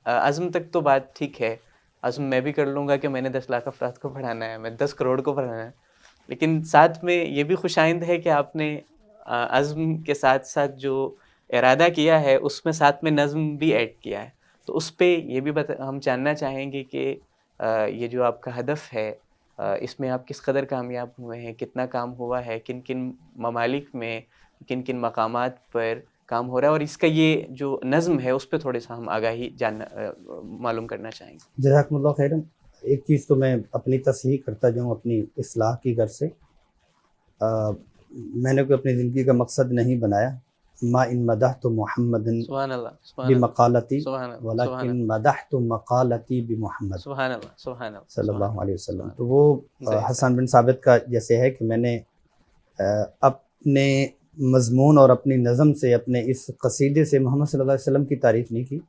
عزم تک تو بات ٹھیک ہے، عزم میں بھی کر لوں گا کہ میں نے 10 لاکھ افراد کو پڑھانا ہے، میں 10 کروڑ کو پڑھانا ہے، لیکن ساتھ میں یہ بھی خوش آئند ہے کہ آپ نے عزم کے ساتھ ساتھ جو ارادہ کیا ہے اس میں ساتھ میں نظم بھی ایڈ کیا ہے. تو اس پہ یہ بھی ہم جاننا چاہیں گے کہ یہ جو آپ کا ہدف ہے اس میں آپ کس قدر کامیاب ہوئے ہیں، کتنا کام ہوا ہے، کن کن ممالک میں کن کن مقامات پر کام ہو رہا ہے، اور اس کا یہ جو نظم ہے اس پہ تھوڑے سا ہم آگاہی معلوم کرنا چاہیں گے. جزاکم اللہ خیرا. ایک چیز تو میں اپنی تصحیح کرتا جاؤں اپنی اصلاح کی غرض سے. میں نے کوئی اپنی زندگی کا مقصد نہیں بنایا. ما ان مدحت محمد سبحان اللہ بمقالتی سبحان اللہ ولیکن مدحت مقالتی بمحمد سبحان اللہ سبحان اللہ صلی اللہ علیہ وسلم. تو وہ حسان بن ثابت کا جیسے ہے کہ میں نے اپنے مضمون اور اپنی نظم سے، اپنے اس قصیدے سے محمد صلی اللہ علیہ وسلم کی تعریف نہیں کی،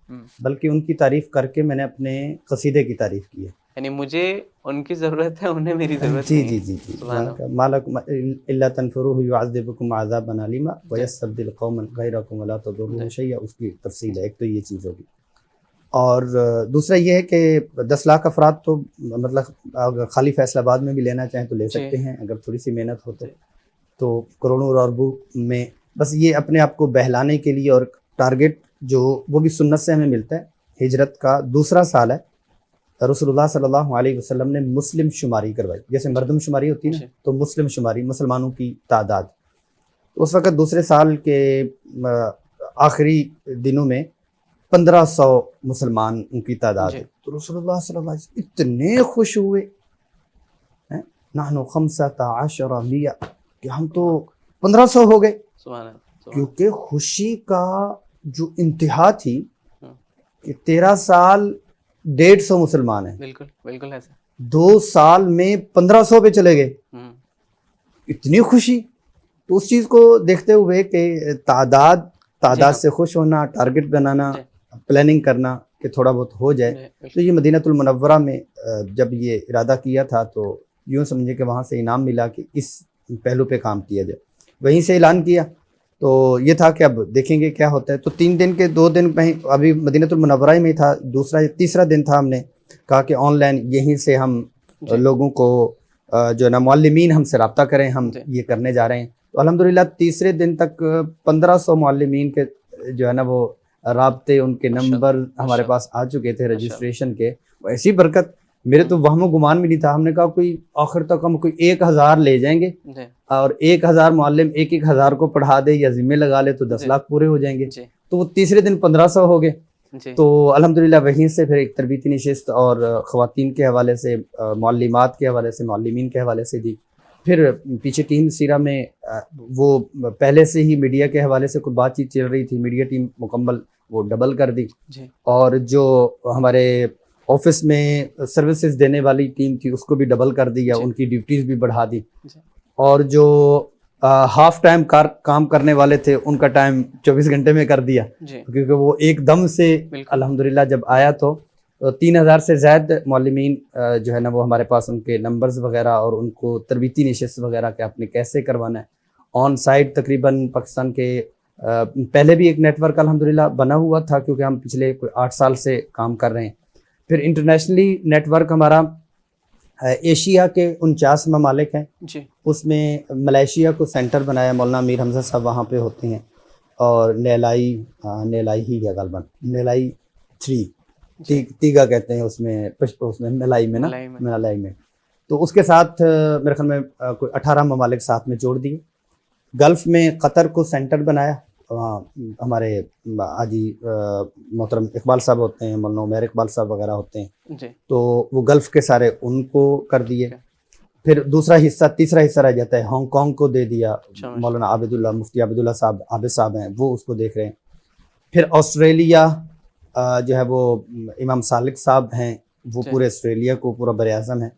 بلکہ ان کی تعریف کر کے میں نے اپنے قصیدے کی تعریف کی ہے. یعنی مجھے ان کی ضرورت ہے، انہیں میری ضرورت جی نہیں. جی جی جی. مالکم الا تنفروه يعذبكم عذابا علیما ويستبدل قوما غیرکم ولا تضروه شیئا. اس کی تفصیل ہے. ایک تو یہ چیز ہوگی، اور دوسرا یہ ہے کہ 10 لاکھ افراد تو مطلب اگر خالی فیصل آباد میں بھی لینا چاہیں تو لے سکتے ہیں اگر تھوڑی سی محنت ہو تو کروڑوں اور اربوں میں. بس یہ اپنے آپ کو بہلانے کے لیے، اور ٹارگٹ جو وہ بھی سنت سے ہمیں ملتا ہے. ہجرت کا دوسرا سال ہے. رسول اللہ صلی اللہ علیہ وسلم نے مسلم شماری کروائی. جیسے مردم شماری ہوتی ہے نا، تو مسلم شماری، مسلمانوں کی تعداد. اس وقت دوسرے سال کے آخری دنوں میں 1500 مسلمان ان کی تعداد ہے. تو رسول اللہ صلی اللہ علیہ وسلم اتنے خوش ہوئے، نحن 15 مئہ، کہ ہم تو 1500 ہو گئے. کیونکہ خوشی کا جو انتہا تھی کہ 13 سال 150 مسلمان ہیں، بالکل بالکل ایسا. 2 سال میں 1500 پہ چلے گئے. اتنی خوشی. تو اس چیز کو دیکھتے ہوئے کہ تعداد سے خوش ہونا، ٹارگٹ بنانا، پلاننگ کرنا کہ تھوڑا بہت ہو جائے. تو یہ مدینہ المنورہ میں جب یہ ارادہ کیا تھا تو یوں سمجھے کہ وہاں سے انعام ملا کہ اس پہلو پہ کام کیا جائے. وہیں سے اعلان کیا. تو یہ تھا کہ اب دیکھیں گے کیا ہوتا ہے. تو 3 دن کے 2 دن ابھی مدینہ المنورہ میں تھا. دوسرا یا تیسرا دن تھا، ہم نے کہا کہ آن لائن یہیں سے ہم لوگوں کو جو ہے نا معلمین ہم سے رابطہ کریں، ہم یہ کرنے جا رہے ہیں. تو الحمدللہ تیسرے دن تک 1500 معلمین کے جو ہے نا وہ رابطے، ان کے نمبر ہمارے پاس آ چکے تھے رجسٹریشن کے. ایسی برکت، میرے تو وہم و گمان بھی نہیں تھا. ہم نے کہا کوئی آخر تک ہم کوئی 1000 لے جائیں گے اور 1000 معلم 1000 کو پڑھا دے یا ذمہ لگا لے تو 10 لاکھ پورے ہو جائیں گے. تو وہ تیسرے دن 1500 ہو گئے. تو الحمدللہ وہیں سے پھر ایک تربیتی نشست اور خواتین کے حوالے سے، معلمات کے حوالے سے، معلمین کے حوالے سے دی. پھر پیچھے ٹیم سیرہ میں وہ پہلے سے ہی میڈیا کے حوالے سے کوئی بات چیت چل رہی تھی. میڈیا ٹیم مکمل وہ ڈبل کر دی. اور جو ہمارے آفس میں سروسز دینے والی ٹیم تھی اس کو بھی ڈبل کر دیا, ان کی ڈیوٹیز بھی بڑھا دی, اور جو ہاف ٹائم کام کرنے والے تھے ان کا ٹائم 24 گھنٹے میں کر دیا, کیونکہ وہ ایک دم سے الحمدللہ جب آیا تو 3000 سے زائد معلمین جو ہے نا وہ ہمارے پاس ان کے نمبرز وغیرہ اور ان کو تربیتی نشست وغیرہ کہ آپ نے کیسے کروانا ہے آن سائٹ. تقریباً پاکستان کے پہلے بھی ایک نیٹ ورک الحمدللہ بنا ہوا تھا, کیونکہ ہم پچھلے کوئی 8 سال سے کام کر رہے ہیں. پھر انٹرنیشنلی نیٹ ورک ہمارا ایشیا کے 49 ممالک ہیں, اس میں ملائیشیا کو سینٹر بنایا, مولانا امیر حمزہ صاحب وہاں پہ ہوتے ہیں, اور نیلائی ہی ہے غالباً, نیلائی 3 تیگا کہتے ہیں اس میں ملائی میں نا, ملائی میں. تو اس کے ساتھ میرے خیال میں کوئی 18 ممالک ساتھ میں جوڑ دیے. گلف میں قطر کو سینٹر بنایا, وہاں ہمارے حاجی محترم اقبال صاحب ہوتے ہیں, مولانا عمیر اقبال صاحب وغیرہ ہوتے ہیں, تو وہ گلف کے سارے ان کو کر دیے. پھر تیسرا حصہ رہ جاتا ہے, ہانگ کانگ کو دے دیا, مولانا عابد اللہ مفتی عابد اللہ صاحب عابد صاحب ہیں, وہ اس کو دیکھ رہے ہیں. پھر آسٹریلیا جو ہے وہ امام سالک صاحب ہیں, وہ پورے آسٹریلیا کو پورا بر اعظم ہے.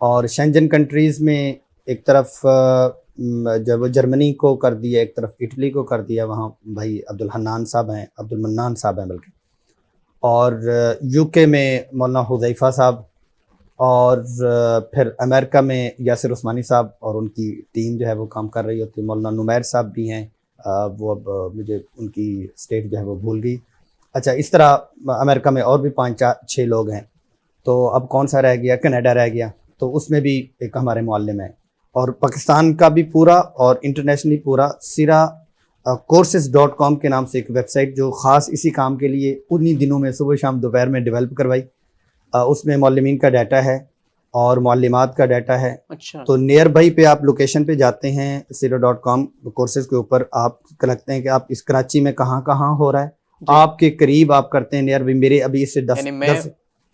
اور شینجن کنٹریز میں ایک طرف جب جرمنی کو کر دیا, ایک طرف اٹلی کو کر دیا, وہاں بھائی عبدالحنان صاحب ہیں, عبدالمنان صاحب ہیں بلکہ, اور یو کے میں مولانا حذیفہ صاحب, اور پھر امریکہ میں یاسر عثمانی صاحب اور ان کی ٹیم جو ہے وہ کام کر رہی ہوتی ہے. مولانا نمیر صاحب بھی ہیں, وہ اب مجھے ان کی اسٹیٹ جو ہے وہ بھول گئی. اچھا, اس طرح امریکہ میں اور بھی 5-6 لوگ ہیں. تو اب کون سا رہ گیا؟ کینیڈا رہ گیا, تو اس میں بھی ایک ہمارے معلم ہیں. اور پاکستان کا بھی پورا اور انٹرنیشنلی پورا sira.courses.com کے نام سے ایک ویب سائٹ جو خاص اسی کام کے لیے انہی دنوں میں صبح شام دوپہر میں ڈیولپ کروائی. اس میں معلمین کا ڈیٹا ہے اور معلمات کا ڈیٹا ہے. تو نیئر بائی پہ آپ لوکیشن پہ جاتے ہیں sira.com کورسز کے اوپر, آپ لگتے ہیں کہ آپ اس کراچی میں کہاں ہو رہا ہے, آپ کے قریب آپ کرتے ہیں نیئر بائی. میرے ابھی اس سے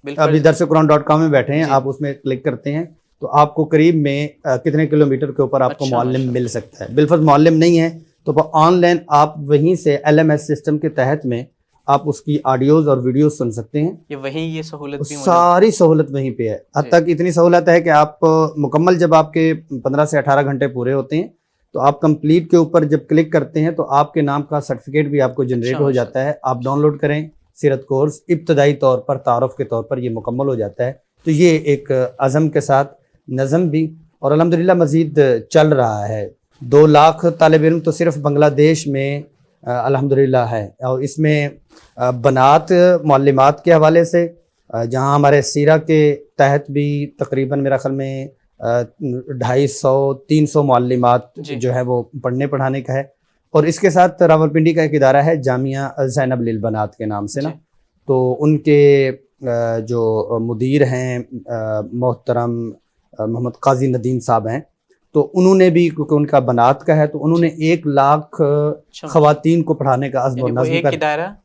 ابھی درسقرآن.com میں بیٹھے ہیں, آپ اس میں کلک کرتے ہیں تو آپ کو قریب میں کتنے کلومیٹر کے اوپر آپ کو معلم مل سکتا ہے. بالفرض معلم نہیں ہے تو آن لائن آپ وہیں سے LMS سسٹم کے تحت میں آپ اس کی آڈیوز اور ویڈیوز سن سکتے ہیں. یہ سہولت بھی ساری سہولت وہیں پہ ہے. حد تک اتنی سہولت ہے کہ آپ مکمل جب آپ کے 15 سے 18 گھنٹے پورے ہوتے ہیں تو آپ کمپلیٹ کے اوپر جب کلک کرتے ہیں تو آپ کے نام کا سرٹیفکیٹ بھی آپ کو جنریٹ ہو جاتا ہے. آپ ڈاؤن لوڈ کریں, سیرت کورس ابتدائی طور پر تعارف کے طور پر یہ مکمل ہو جاتا ہے. تو یہ ایک عزم کے ساتھ نظم بھی, اور الحمدللہ مزید چل رہا ہے. 2 لاکھ طالب علم تو صرف بنگلہ دیش میں الحمدللہ ہے, اور اس میں بنات معلمات کے حوالے سے جہاں ہمارے سیرہ کے تحت بھی تقریباً میرا خیال میں 250-300 معلمات جو ہے وہ پڑھنے پڑھانے کا ہے. اور اس کے ساتھ راولپنڈی کا ایک ادارہ ہے جامعہ زینب للبنات کے نام سے نا, تو ان کے جو مدیر ہیں محترم محمد قاضی ندیم صاحب ہیں, تو انہوں نے بھی, کیونکہ ان کا بنات کا ہے, تو انہوں نے 1 لاکھ خواتین کو پڑھانے کا عزم و نظم کر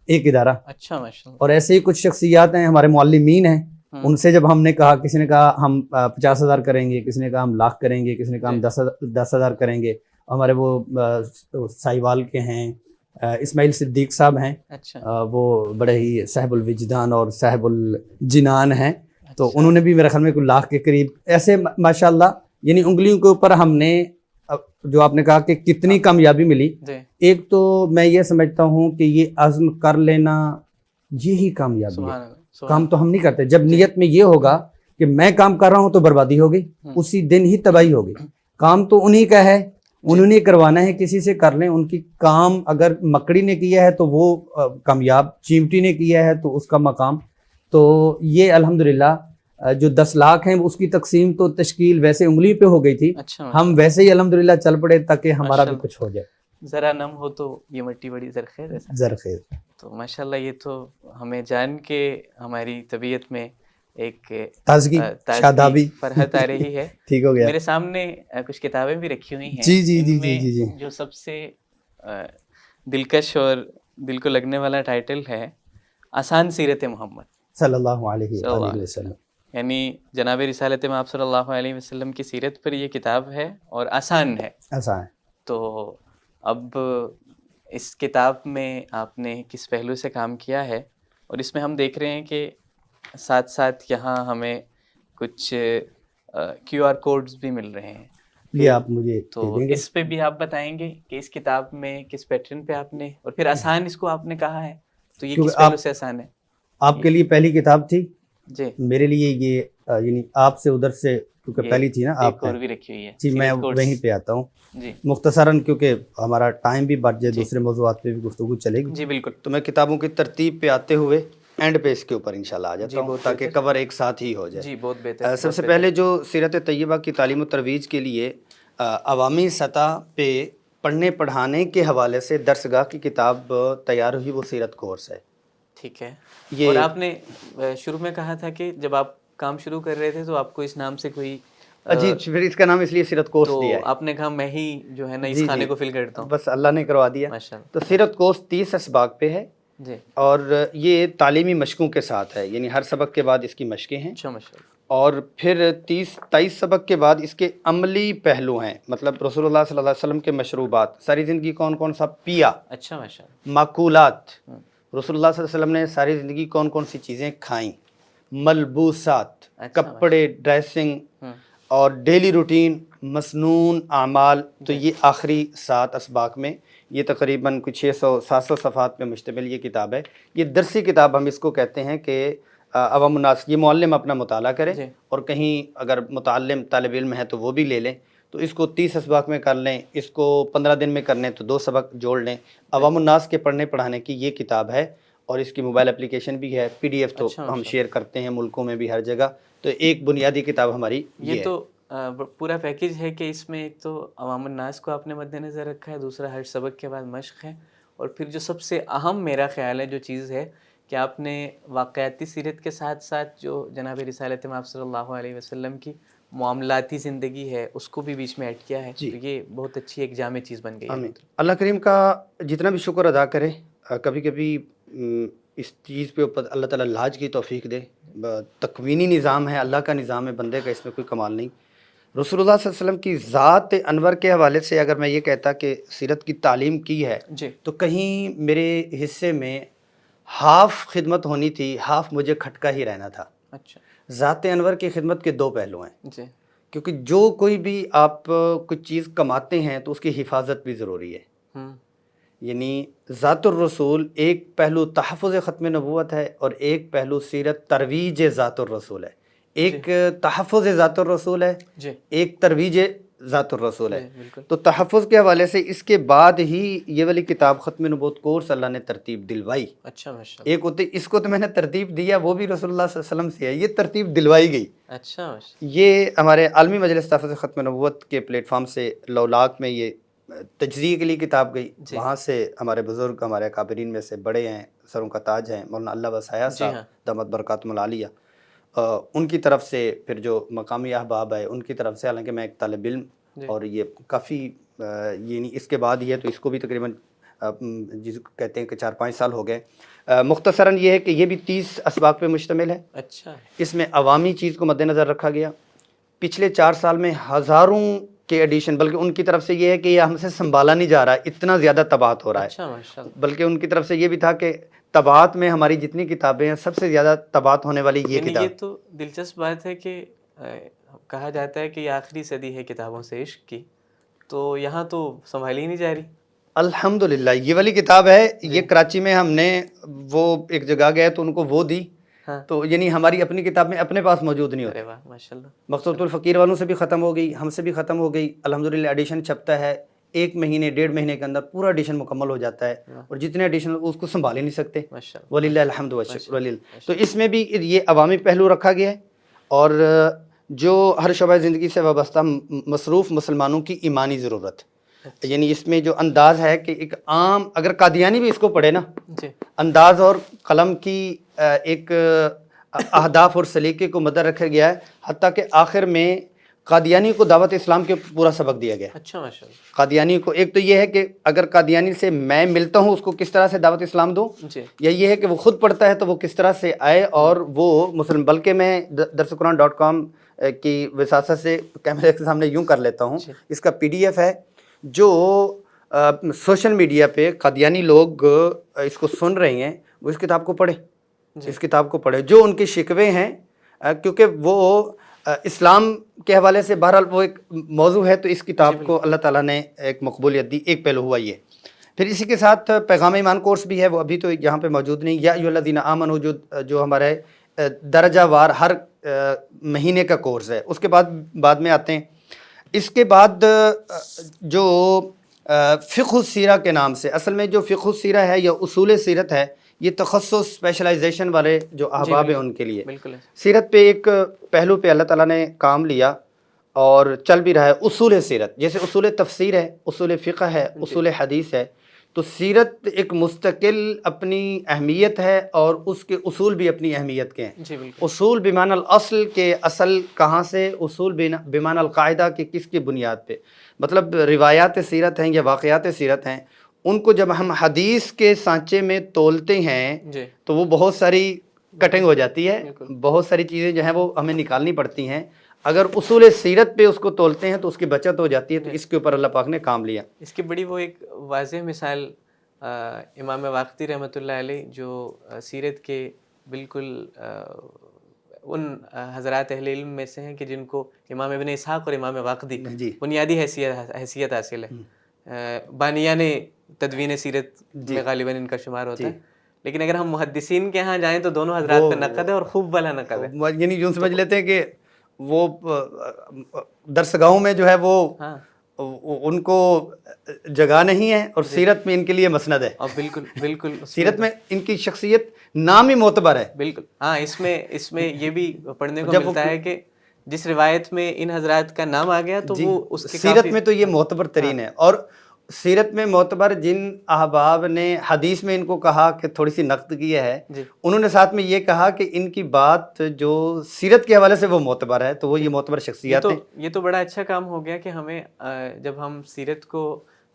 ایک ادارہ. اچھا ماشاءاللہ. اور ایسے ہی کچھ شخصیات ہیں ہمارے معلمین ہیں, ان سے جب ہم نے کہا, کسی نے کہا ہم 50,000 کریں گے, کسی نے کہا ہم 1,00,000 کریں گے, کسی نے کہا ہم 10,000 کریں گے. ہمارے وہ سائیوال کے ہیں اسماعیل صدیق صاحب ہیں, وہ بڑے ہی صاحب الوجدان اور صاحب الجنان ہیں, تو انہوں نے بھی میرے خیال میں کوئی 1,00,000 کے قریب ایسے ماشاءاللہ. یعنی انگلیوں کے اوپر ہم نے, جو آپ نے کہا کہ کتنی کامیابی ملی, ایک تو میں یہ سمجھتا ہوں کہ یہ عزم کر لینا یہی کامیابی ہے. کام تو ہم نہیں کرتے, جب نیت میں یہ ہوگا کہ میں کام کر رہا ہوں تو بربادی ہوگی, اسی دن ہی تباہی ہوگی. کام تو انہی کا ہے, انہوں نے کروانا ہے, کسی سے کر لیں. ان کی کام اگر مکڑی نے کیا ہے تو وہ کامیاب, چیمٹی نے کیا ہے تو اس کا مقام. تو یہ الحمدللہ جو 10 لاکھ ہیں اس کی تقسیم تو تشکیل ویسے انگلی پہ ہو گئی تھی, ہم ویسے ہی الحمدللہ چل پڑے تاکہ ہمارا بھی کچھ ہو جائے. ذرا نم ہو تو یہ مٹی بڑی زرخیز ہے. زرخیز. تو ماشاءاللہ یہ تو ہمیں جان کے ہماری طبیعت میں ایک تازگی شادابی فرحت آ رہی ہے. ٹھیک ہو گیا. میرے سامنے کچھ کتابیں بھی رکھی ہوئی ہیں. جی. جو سب سے دلکش اور دل کو لگنے والا ٹائٹل ہے آسان سیرت محمد صلی اللہ علیہ وسلم. یعنی جناب رسالت مآب صلی اللہ علیہ وسلم کی سیرت پر یہ کتاب ہے اور آسان ہے. تو اب اس کتاب میں آپ نے کس پہلو سے کام کیا ہے, اور اس میں ہم دیکھ رہے ہیں کہ ساتھ ساتھ یہاں ہمیں کچھ QR کوڈز بھی مل رہے ہیں، یہ آپ مجھے تو دے دیں گے؟ اس پہ بھی آپ بتائیں گے کہ اس کتاب میں کس پیٹرن پہ آپ نے، اور پھر آسان اس کو آپ نے کہا ہے تو یہ کیونکہ کس پہلو سے آسان ہے؟ آپ کے لیے پہلی کتاب تھی، جی میرے لیے یہ یعنی آپ سے ادھر سے کیونکہ یہ پہلی تھی نا آپ ایک اور بھی رکھی ہوئی ہے جی، میں سیریز کورس۔ وہیں پہ آتا ہوں جی مختصراً، کیونکہ ہمارا ٹائم بھی بڑھ جائے، جی دوسرے موضوعات پہ بھی گفتگو چلے گی، جی بالکل تو میں کتابوں کی ترتیب پہ آتے ہوئے اینڈ پہ اس کے اوپر انشاءاللہ آ جاتا جی، ہوں بہت تاکہ بہتر۔ کور ایک ساتھ ہی ہو جائے۔ جی بہت بہتر۔ سب سے پہلے جو سیرت طیبہ کی تعلیم و ترویج کے لیے عوامی سطح پہ پڑھنے پڑھانے کے حوالے سے درسگاہ کی کتاب تیار ہوئی، وہ سیرت کورس ہے۔ ٹھیک ہے، یہ اور آپ نے شروع میں کہا تھا کہ جب آپ کام شروع کر رہے تھے تو آپ کو اس نام سے کوئی جی، پھر اس کا نام اس لیے سیرت کورس تو دیا ہے۔ آپ نے کہا میں ہی جو ہے نا اس جی کھانے جی، کو فل کرتا ہوں۔ بس اللہ نے کروا دیا۔ ماشاء اللہ۔ تو سیرت کورس 30 اسباق پہ ہے، جی اور یہ تعلیمی مشقوں کے ساتھ ہے، یعنی ہر سبق کے بعد اس کی مشقیں ہیں، اچھا، ماشاء اللہ۔ اور پھر 23 سبق کے بعد اس کے عملی پہلو ہیں، مطلب رسول اللہ صلی اللہ علیہ وسلم کے مشروبات، ساری زندگی کون کون سا پیا، اچھا ماشاء اللہ۔ معقولات، رسول اللہ صلی اللہ علیہ وسلم نے ساری زندگی کون کون سی چیزیں کھائیں، ملبوسات، اچھا، کپڑے، ڈریسنگ، ہوں، اور ڈیلی روٹین، مسنون اعمال، تو یہ آخری 7 اسباق میں، یہ تقریباً کچھ 700 صفحات پہ مشتمل یہ کتاب ہے۔ یہ درسی کتاب ہم اس کو کہتے ہیں کہ عوام الناس، یہ معلم اپنا مطالعہ کرے، جی اور کہیں اگر متعلم طالب علم ہے تو وہ بھی لے لیں، تو اس کو 30 اسباق میں کر لیں، اس کو 15 دن میں کرنے تو 2 سبق جوڑ لیں۔ عوام الناس کے پڑھنے پڑھانے کی یہ کتاب ہے، اور اس کی موبائل اپلیکیشن بھی ہے، PDF تو اچھا، ہم ماشاء شیئر کرتے ہیں ملکوں میں بھی، ہر جگہ۔ تو ایک بنیادی کتاب ہماری یہ یہ ہے۔ تو پورا پیکیج ہے کہ اس میں ایک تو عوام الناس کو آپ نے مد نظر رکھا ہے، دوسرا ہر سبق کے بعد مشق ہے، اور پھر جو سب سے اہم میرا خیال ہے جو چیز ہے کہ آپ نے واقعاتی سیرت کے ساتھ ساتھ جو جناب رسالت مآب صلی اللہ علیہ وسلم کی معاملاتی زندگی ہے اس کو بھی بیچ میں ایڈ کیا ہے، جی، تو یہ بہت اچھی ایک جامع چیز بن گئی ہے۔ آمین۔ اللہ کریم کا جتنا بھی شکر ادا کرے، کبھی کبھی اس چیز پہ اوپر اللہ تعالیٰ لاج کی توفیق دے۔ تکوینی نظام ہے، اللہ کا نظام ہے، بندے کا اس میں کوئی کمال نہیں۔ رسول اللہ صلی اللہ علیہ وسلم کی ذات انور کے حوالے سے اگر میں یہ کہتا کہ سیرت کی تعلیم کی ہے، جی تو کہیں میرے حصے میں ہاف خدمت ہونی تھی، ہاف مجھے کھٹکا ہی رہنا تھا۔ اچھا، ذات انور کی خدمت کے 2 پہلو ہیں، جی کیونکہ جو کوئی بھی آپ کچھ چیز کماتے ہیں تو اس کی حفاظت بھی ضروری ہے۔ ہوں، یعنی ذات الرسول ایک پہلو تحفظ ختم نبوت ہے، اور ایک پہلو سیرت ترویج ذات الرسول ہے۔ ایک تحفظ ذات الرسول ہے، جی ایک ترویج ذات الرسول ہے۔ جی بالکل۔ تو تحفظ کے حوالے سے اس کے بعد ہی یہ والی کتاب ختم نبوت کورس اللہ نے ترتیب دلوائی۔ اچھا ماشاء اللہ۔ ایک ہوتی، اس کو تو میں نے ترتیب دیا، وہ بھی رسول اللہ صلی اللہ علیہ وسلم سے ہے، یہ ترتیب دلوائی گئی۔ اچھا ماشاء یہ ہمارے عالمی مجلس تحفظ ختم نبوت کے پلیٹ فارم سے لولاک میں یہ تجزیے کے لیے کتاب گئی، جی وہاں سے ہمارے بزرگ، ہمارے اکابرین میں سے بڑے ہیں، سروں کا تاج ہیں، مولانا اللہ وسایہ جی صاحب ہاں۔ دامت برکاتہم العالیہ، ان کی طرف سے، پھر جو مقامی احباب ہے ان کی طرف سے، حالانکہ میں ایک طالب علم، جی اور یہ کافی یعنی اس کے بعد یہ تو اس کو بھی تقریباً جس کو کہتے ہیں کہ 4-5 سال ہو گئے۔ مختصراً یہ ہے کہ یہ بھی 30 اسباق پہ مشتمل ہے۔ اچھا اس میں عوامی چیز کو مد نظر رکھا گیا۔ پچھلے 4 سال میں ہزاروں کے ایڈیشن، بلکہ ان کی طرف سے یہ ہے کہ یہ ہم سے سنبھالا نہیں جا رہا ہے، اتنا زیادہ طباعت ہو رہا ہے۔ اچھا ماشاء اللہ۔ بلکہ ان کی طرف سے یہ بھی تھا کہ طباعت میں ہماری جتنی کتابیں ہیں سب سے زیادہ طباعت ہونے والی یہ یعنی کتاب۔ یہ تو دلچسپ بات ہے کہ کہا جاتا ہے کہ یہ آخری صدی ہے کتابوں سے عشق کی، تو یہاں تو سنبھالی ہی نہیں جا رہی۔ الحمدللہ یہ والی کتاب ہے، یہ کراچی میں ہم نے وہ ایک جگہ گئے تو ان کو وہ دی، ہاں، تو یعنی ہماری اپنی کتاب میں اپنے پاس موجود نہیں ہوتی۔ ارے واہ ماشاء اللہ۔ مقصود الفقیر والوں سے بھی ختم ہو گئی، ہم سے بھی ختم ہو گئی، الحمدللہ ایڈیشن چھپتا ہے، 1 مہینے 1.5 مہینے کے اندر پورا ایڈیشن مکمل ہو جاتا ہے، اور جتنے ایڈیشن اس کو سنبھال ہی نہیں سکتے۔ ماشاء اللہ۔ وللہ الحمد والشکر وللہ۔ تو اس میں بھی یہ عوامی پہلو رکھا گیا ہے، اور جو ہر شعبہ زندگی سے وابستہ مصروف مسلمانوں کی ایمانی ضرورت، یعنی اس میں جو انداز ہے کہ ایک عام، اگر قادیانی بھی اس کو پڑھے نا، جی انداز اور قلم کی ایک اہداف اور سلیقے کو مدر رکھا گیا ہے، حتیٰ کہ آخر میں قادیانی کو دعوت اسلام کے پورا سبق دیا گیا ہے۔ اچھا ماشاء اللہ۔ قادیانی کو ایک تو یہ ہے کہ اگر قادیانی سے میں ملتا ہوں اس کو کس طرح سے دعوت اسلام دوں، جی یا یہ ہے کہ وہ خود پڑھتا ہے تو وہ کس طرح سے آئے اور وہ مسلم۔ بلکہ میں درسقرآن.com کی وساطت سے کیمرے کے سامنے یوں کر لیتا ہوں، اس کا PDF ہے جو سوشل میڈیا پہ قادیانی لوگ اس کو سن رہے ہیں، وہ اس کتاب کو پڑھیں، اس کتاب کو پڑھے، جو ان کے شکوے ہیں، کیونکہ وہ اسلام کے حوالے سے بہرحال وہ ایک موضوع ہے، تو اس کتاب کو اللہ تعالیٰ نے ایک مقبولیت دی. ایک پہلو ہوا یہ. پھر اسی کے ساتھ پیغام ایمان کورس بھی ہے، وہ ابھی تو یہاں پہ موجود نہیں. یا ایھا الذین آمنوا جو ہمارے درجہ وار ہر مہینے کا کورس ہے، اس کے بعد میں آتے ہیں. اس کے بعد جو فقہ السیرہ کے نام سے، اصل میں جو فقہ السیرہ ہے یا اصول سیرت ہے، یہ تخصص اسپیشلائزیشن والے جو احباب ہیں ان کے لیے. سیرت پہ ایک پہلو پہ اللہ تعالیٰ نے کام لیا اور چل بھی رہا ہے. اصول سیرت جیسے اصول تفسیر ہے، اصول فقہ ہے، اصول حدیث ہے، تو سیرت ایک مستقل اپنی اہمیت ہے اور اس کے اصول بھی اپنی اہمیت کے ہیں. اصول بمعنی الاصل کے اصل کہاں سے، اصول بمعنی القاعدہ کے کس کی بنیاد پہ. مطلب روایات سیرت ہیں یا واقعات سیرت ہیں، ان کو جب ہم حدیث کے سانچے میں تولتے ہیں تو وہ بہت ساری کٹنگ ہو جاتی ہے، بہت ساری چیزیں جو ہیں وہ ہمیں نکالنی پڑتی ہیں. اگر اصول سیرت پہ اس کو تولتے ہیں تو اس کی بچت ہو جاتی ہے. تو اس کے اوپر اللہ پاک نے کام لیا. اس کی بڑی وہ ایک واضح مثال امام واقدی رحمۃ اللہ علیہ، جو سیرت کے بالکل ان حضرات اہل علم میں سے ہیں کہ جن کو امام ابن اسحاق اور امام واقدی بنیادی حیثیت حاصل ہے. بانیان تدوین سیرت میں غالباً ان کا شمار ہوتا ہے. لیکن اگر ہم محدثین کے ہاں جائیں تو دونوں حضرات کا نقد ہے اور خوب والا نقد ہے. یعنی یوں سمجھ لیتے ہیں کہ وہ درسگاہوں میں جو ہے وہ ان کو جگہ نہیں ہے، اور سیرت میں ان کے لیے مسند ہے. اور بالکل سیرت میں ان کی شخصیت نام ہی معتبر ہے. بالکل ہاں. اس میں یہ بھی پڑھنے کو ملتا ہے کہ جس روایت میں ان حضرات کا نام آ گیا تو وہ اس کے سیرت میں تو یہ معتبر ترین ہے. اور سیرت میں معتبر جن احباب نے حدیث میں ان کو کہا کہ تھوڑی سی نقد کی ہے، انہوں نے ساتھ میں یہ کہا کہ ان کی بات جو سیرت کے حوالے سے وہ معتبر ہے، تو وہ یہ معتبر شخصیات ہیں. یہ تو بڑا اچھا کام ہو گیا کہ ہمیں جب ہم سیرت کو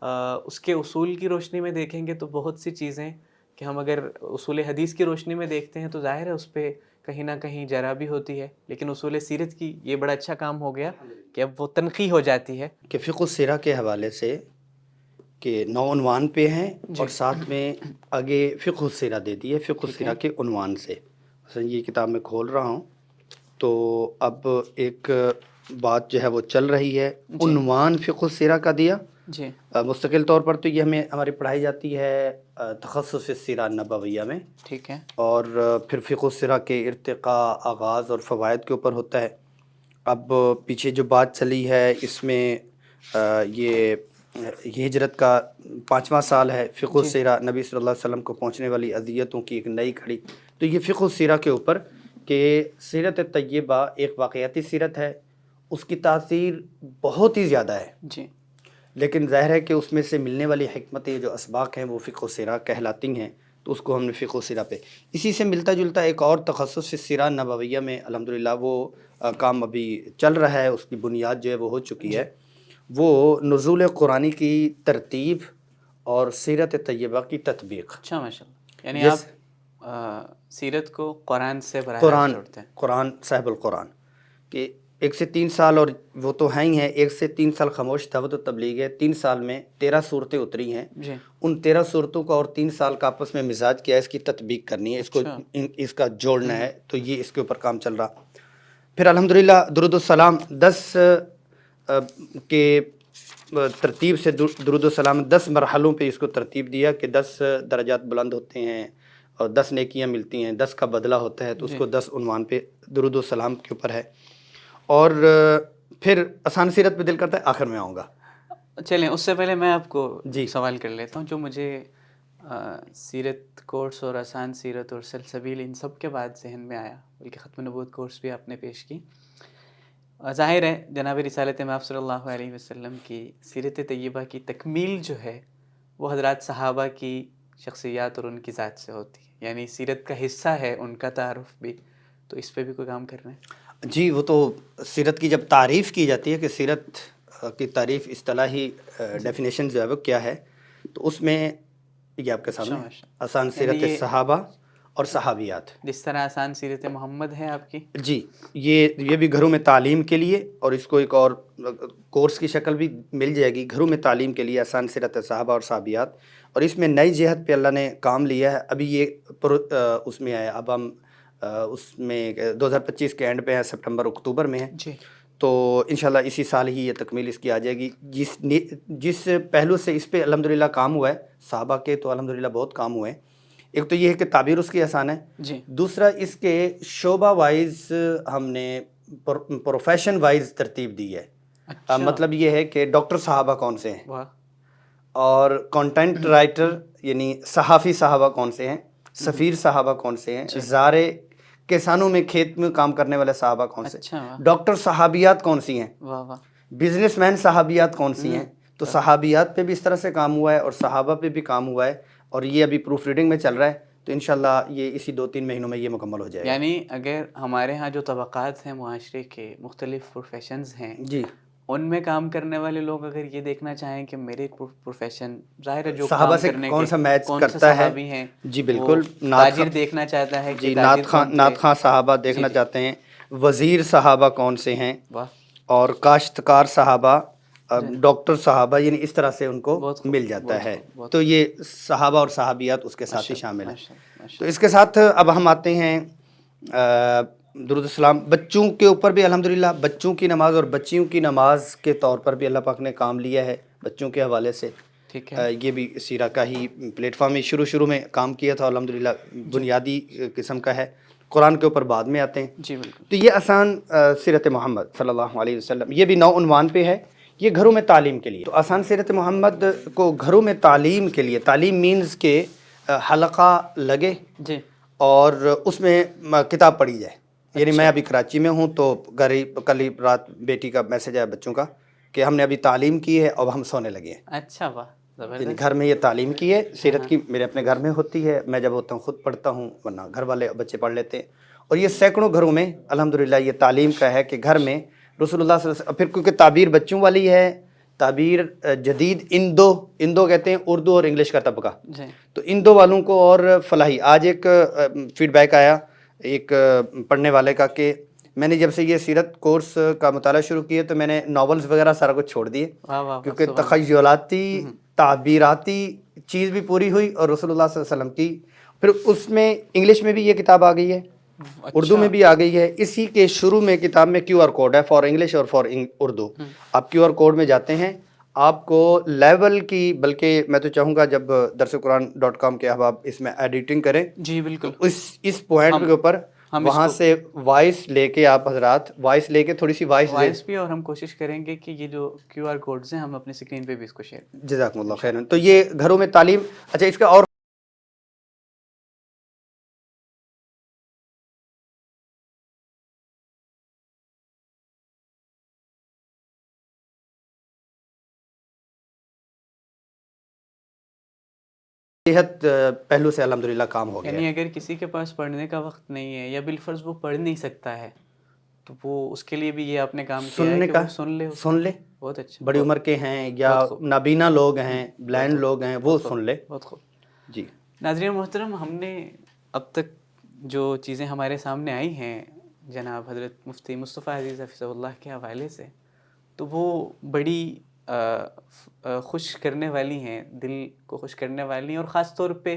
اس کے اصول کی روشنی میں دیکھیں گے تو بہت سی چیزیں کہ ہم اگر اصول حدیث کی روشنی میں دیکھتے ہیں تو ظاہر ہے اس پہ کہیں نہ کہیں جرا بھی ہوتی ہے، لیکن اصول سیرت کی یہ بڑا اچھا کام ہو گیا کہ اب وہ تنقیح ہو جاتی ہے. کہ فقہ السیرہ کے حوالے سے کہ 9 عنوان پہ ہیں، اور ساتھ میں آگے فقہ السیرہ دے دی ہے فقہ السیرہ کے عنوان سے. مثلا یہ کتاب میں کھول رہا ہوں تو اب ایک بات جو ہے وہ چل رہی ہے. عنوان فقہ السیرہ کا دیا مستقل طور پر، تو یہ ہماری پڑھائی جاتی ہے تخصص السیرہ النبویہ میں. ٹھیک ہے. اور پھر فقہ السیرہ کے ارتقاء، آغاز اور فوائد کے اوپر ہوتا ہے. اب پیچھے جو بات چلی ہے اس میں یہ ہجرت کا 5واں سال ہے. فقہ السیرہ نبی صلی اللہ علیہ وسلم کو پہنچنے والی اذیتوں کی ایک نئی کھڑی. تو یہ فقہ السیرہ کے اوپر کہ سیرت طیبہ ایک واقعاتی سیرت ہے، اس کی تاثیر بہت ہی زیادہ ہے. لیکن ظاہر ہے کہ اس میں سے ملنے والی حکمتیں جو اسباق ہیں وہ فقہ السیرہ کہلاتی ہیں. تو اس کو ہم نے فقہ السیرہ پہ اسی سے ملتا جلتا ایک اور تخصص السیرہ نبویہ میں الحمدللہ وہ کام ابھی چل رہا ہے. اس کی بنیاد جو ہے وہ ہو چکی ہے. وہ نزول قرآنی کی ترتیب اور سیرت طیبہ کی تطبیق. اچھا ماشاء اللہ. یعنی آپ سیرت کو قرآن سے براہ جوڑتے ہیں. قرآن صاحب القرآن کہ 1 سے 3 سال، اور وہ تو ہیں ہی ہیں، 1 سے 3 سال خاموش دعوت و تبلیغ ہے. 3 سال میں 13 صورتیں اتری ہیں. ان 13 صورتوں کا اور 3 سال کا آپس میں مزاج کیا ہے، اس کی تطبیق کرنی ہے، اس کو اس کا جوڑنا ہے. تو یہ اس کے اوپر کام چل رہا. پھر الحمدللہ درود السلام 10 کے ترتیب سے درود السلام 10 مرحلوں پہ اس کو ترتیب دیا کہ 10 درجات بلند ہوتے ہیں اور 10 نیکیاں ملتی ہیں، 10 کا بدلہ ہوتا ہے. تو اس کو 10 عنوان پہ درود السلام کے اوپر ہے. اور پھر آسان سیرت پہ دل کرتا ہے آخر میں آؤں گا. چلیں اس سے پہلے میں آپ کو سوال کر لیتا ہوں جو مجھے سیرت کورس اور آسان سیرت اور سلسبیل ان سب کے بعد ذہن میں آیا، بلکہ ختم نبوت کورس بھی آپ نے پیش کی. ظاہر ہے جناب رسالت مآب صلی اللہ علیہ وسلم کی سیرت طیبہ کی تکمیل جو ہے وہ حضرات صحابہ کی شخصیات اور ان کی ذات سے ہوتی ہے، یعنی سیرت کا حصہ ہے ان کا تعارف بھی. تو اس پہ بھی کوئی کام کر رہے ہیں؟ جی، وہ تو سیرت کی جب تعریف کی جاتی ہے کہ سیرت کی تعریف اصطلاحی ڈیفینیشن جو ہے وہ کیا ہے، تو اس میں یہ آپ کے سامنے آسان سیرت صحابہ اور صحابیات. جس طرح آسان سیرت محمد ہے آپ کی. جی یہ بھی گھروں میں تعلیم کے لیے، اور اس کو ایک اور کورس کی شکل بھی مل جائے گی گھروں میں تعلیم کے لیے، آسان سیرت صحابہ اور صحابیات. اور اس میں نئی جہت پہ اللہ نے کام لیا ہے. ابھی یہ اس میں ہے، اب ہم اس میں 2025 کے اینڈ پہ ہیں، سپٹمبر اکتوبر میں ہے. جی. تو انشاءاللہ اسی سال ہی یہ تکمیل اس کی آ جائے گی. جس پہلو سے اس پہ الحمدللہ کام ہوا ہے، صحابہ کے تو الحمدللہ بہت کام ہوئے ہیں. ایک تو یہ ہے کہ تعبیر اس کی آسان ہے. جی. دوسرا اس کے شعبہ وائز ہم نے پروفیشن وائز ترتیب دی ہے. اچھا. مطلب یہ ہے کہ ڈاکٹر صحابہ کون سے ہیں، واہ. اور کانٹینٹ رائٹر یعنی صحافی صحابہ کون سے ہیں، سفیر صحابہ کون سے ہیں، زارع کسانوں میں کھیت میں کام کرنے والے صحابہ کون سے، ڈاکٹر صحابیات کون سی ہیں، واہ واہ، بزنس مین صحابیات کون سی ہیں. تو صحابیات پہ بھی اس طرح سے کام ہوا ہے اور صحابہ پہ بھی کام ہوا ہے، اور یہ ابھی پروف ریڈنگ میں چل رہا ہے. تو انشاءاللہ یہ اسی 2-3 مہینوں میں یہ مکمل ہو جائے گا. یعنی اگر ہمارے ہاں جو طبقات ہیں معاشرے کے، مختلف پروفیشنز ہیں، جی، ان میں کام کرنے والے لوگ اگر یہ دیکھنا چاہیں کہ میرے پروفیشن ظاہر ہے جو صحابہ کام سے کرنے کون کے سا میچ کون کرتا سے ہے. صحابی ہیں. جی بالکل. تاجر دیکھنا چاہتا ہے جی کہ نعت خواں صحابہ دیکھنا چاہتے ہیں، وزیر صحابہ کون سے ہیں، اور کاشتکار صحابہ، ڈاکٹر صحابہ، یعنی اس طرح سے ان کو مل جاتا ہے. تو یہ صحابہ اور صحابیات اس کے ساتھ ہی شامل ہیں. تو اس کے ساتھ اب ہم آتے ہیں درود السلام. بچوں کے اوپر بھی الحمدللہ بچوں کی نماز اور بچیوں کی نماز کے طور پر بھی اللہ پاک نے کام لیا ہے بچوں کے حوالے سے. یہ بھی سیرہ کا ہی پلیٹ فارم میں شروع میں کام کیا تھا، الحمدللہ بنیادی قسم کا ہے. قرآن کے اوپر بعد میں آتے ہیں. جی بالکل. تو یہ آسان سیرت محمد صلی اللہ علیہ وسلم، یہ بھی 9 عنوان پہ ہے. یہ گھروں میں تعلیم کے لیے. تو آسان سیرت محمد کو گھروں میں تعلیم کے لیے، تعلیم مینز کے حلقہ لگے جی، اور اس میں کتاب پڑھی جائے. یعنی میں ابھی کراچی میں ہوں، تو کل ہی رات بیٹی کا میسج آیا بچوں کا کہ ہم نے ابھی تعلیم کی ہے، اب ہم سونے لگے ہیں. اچھا، واہ، یعنی گھر میں یہ تعلیم کی ہے سیرت کی. میرے اپنے گھر میں ہوتی ہے، میں جب ہوتا ہوں خود پڑھتا ہوں، ورنہ گھر والے بچے پڑھ لیتے ہیں. اور یہ سینکڑوں گھروں میں الحمدللہ یہ تعلیم کا ہے کہ گھر میں رسول اللہ صلی اللہ علیہ وسلم. پھر کیونکہ تعبیر بچوں والی ہے، تعبیر جدید اندو کہتے ہیں، اردو اور انگلش کا طبقہ. تو اندو والوں کو اور فلاحی. آج ایک فیڈ بیک آیا ایک پڑھنے والے کا کہ میں نے جب سے یہ سیرت کورس کا مطالعہ شروع کیا تو میں نے ناولز وغیرہ سارا کچھ چھوڑ دیے، کیونکہ تخیلاتی تعبیراتی چیز بھی پوری ہوئی اور رسول اللہ صلی اللہ علیہ وسلم کی. پھر اس میں انگلش میں بھی یہ کتاب آ گئی ہے، اردو میں بھی آ گئی ہے. اسی کے شروع میں کتاب میں QR کوڈ ہے فار انگلش اور فار اردو. آپ QR کوڈ میں جاتے ہیں، آپ کو لیول کی، بلکہ میں تو چاہوں گا جب درسقرآن.com کے اب آپ اس میں ایڈیٹنگ کریں. جی بالکل. اس پوائنٹ کے اوپر وہاں سے وائس لے کے آپ حضرات وائس لے کے تھوڑی سی وائس بھی، اور ہم کوشش کریں گے کہ یہ جو QR کوڈز ہیں ہم اپنی اسکرین پہ بھی اس کو شیئر کریں. جزاکم اللہ خیرن. تو یہ گھروں میں تعلیم. اچھا، اس کا اور صحت پہلو سے الحمدللہ کام ہو گیا. یعنی اگر کسی کے پاس پڑھنے کا وقت نہیں ہے یا بالفرض وہ پڑھ نہیں سکتا ہے تو وہ اس کے لیے بھی یہ آپ نے کام کیا ہے کہ وہ سن لے. بہت اچھا. بڑی عمر کے ہیں یا نابینا لوگ ہیں، بلائنڈ لوگ ہیں، وہ سن لے. بہت خوب. جی ناظرین محترم، ہم نے اب تک جو چیزیں ہمارے سامنے آئی ہیں جناب حضرت مفتی مصطفیٰ عزیز حفظہ اللہ کے حوالے سے، تو وہ بڑی خوش کرنے والی ہیں، دل کو خوش کرنے والی ہیں. اور خاص طور پہ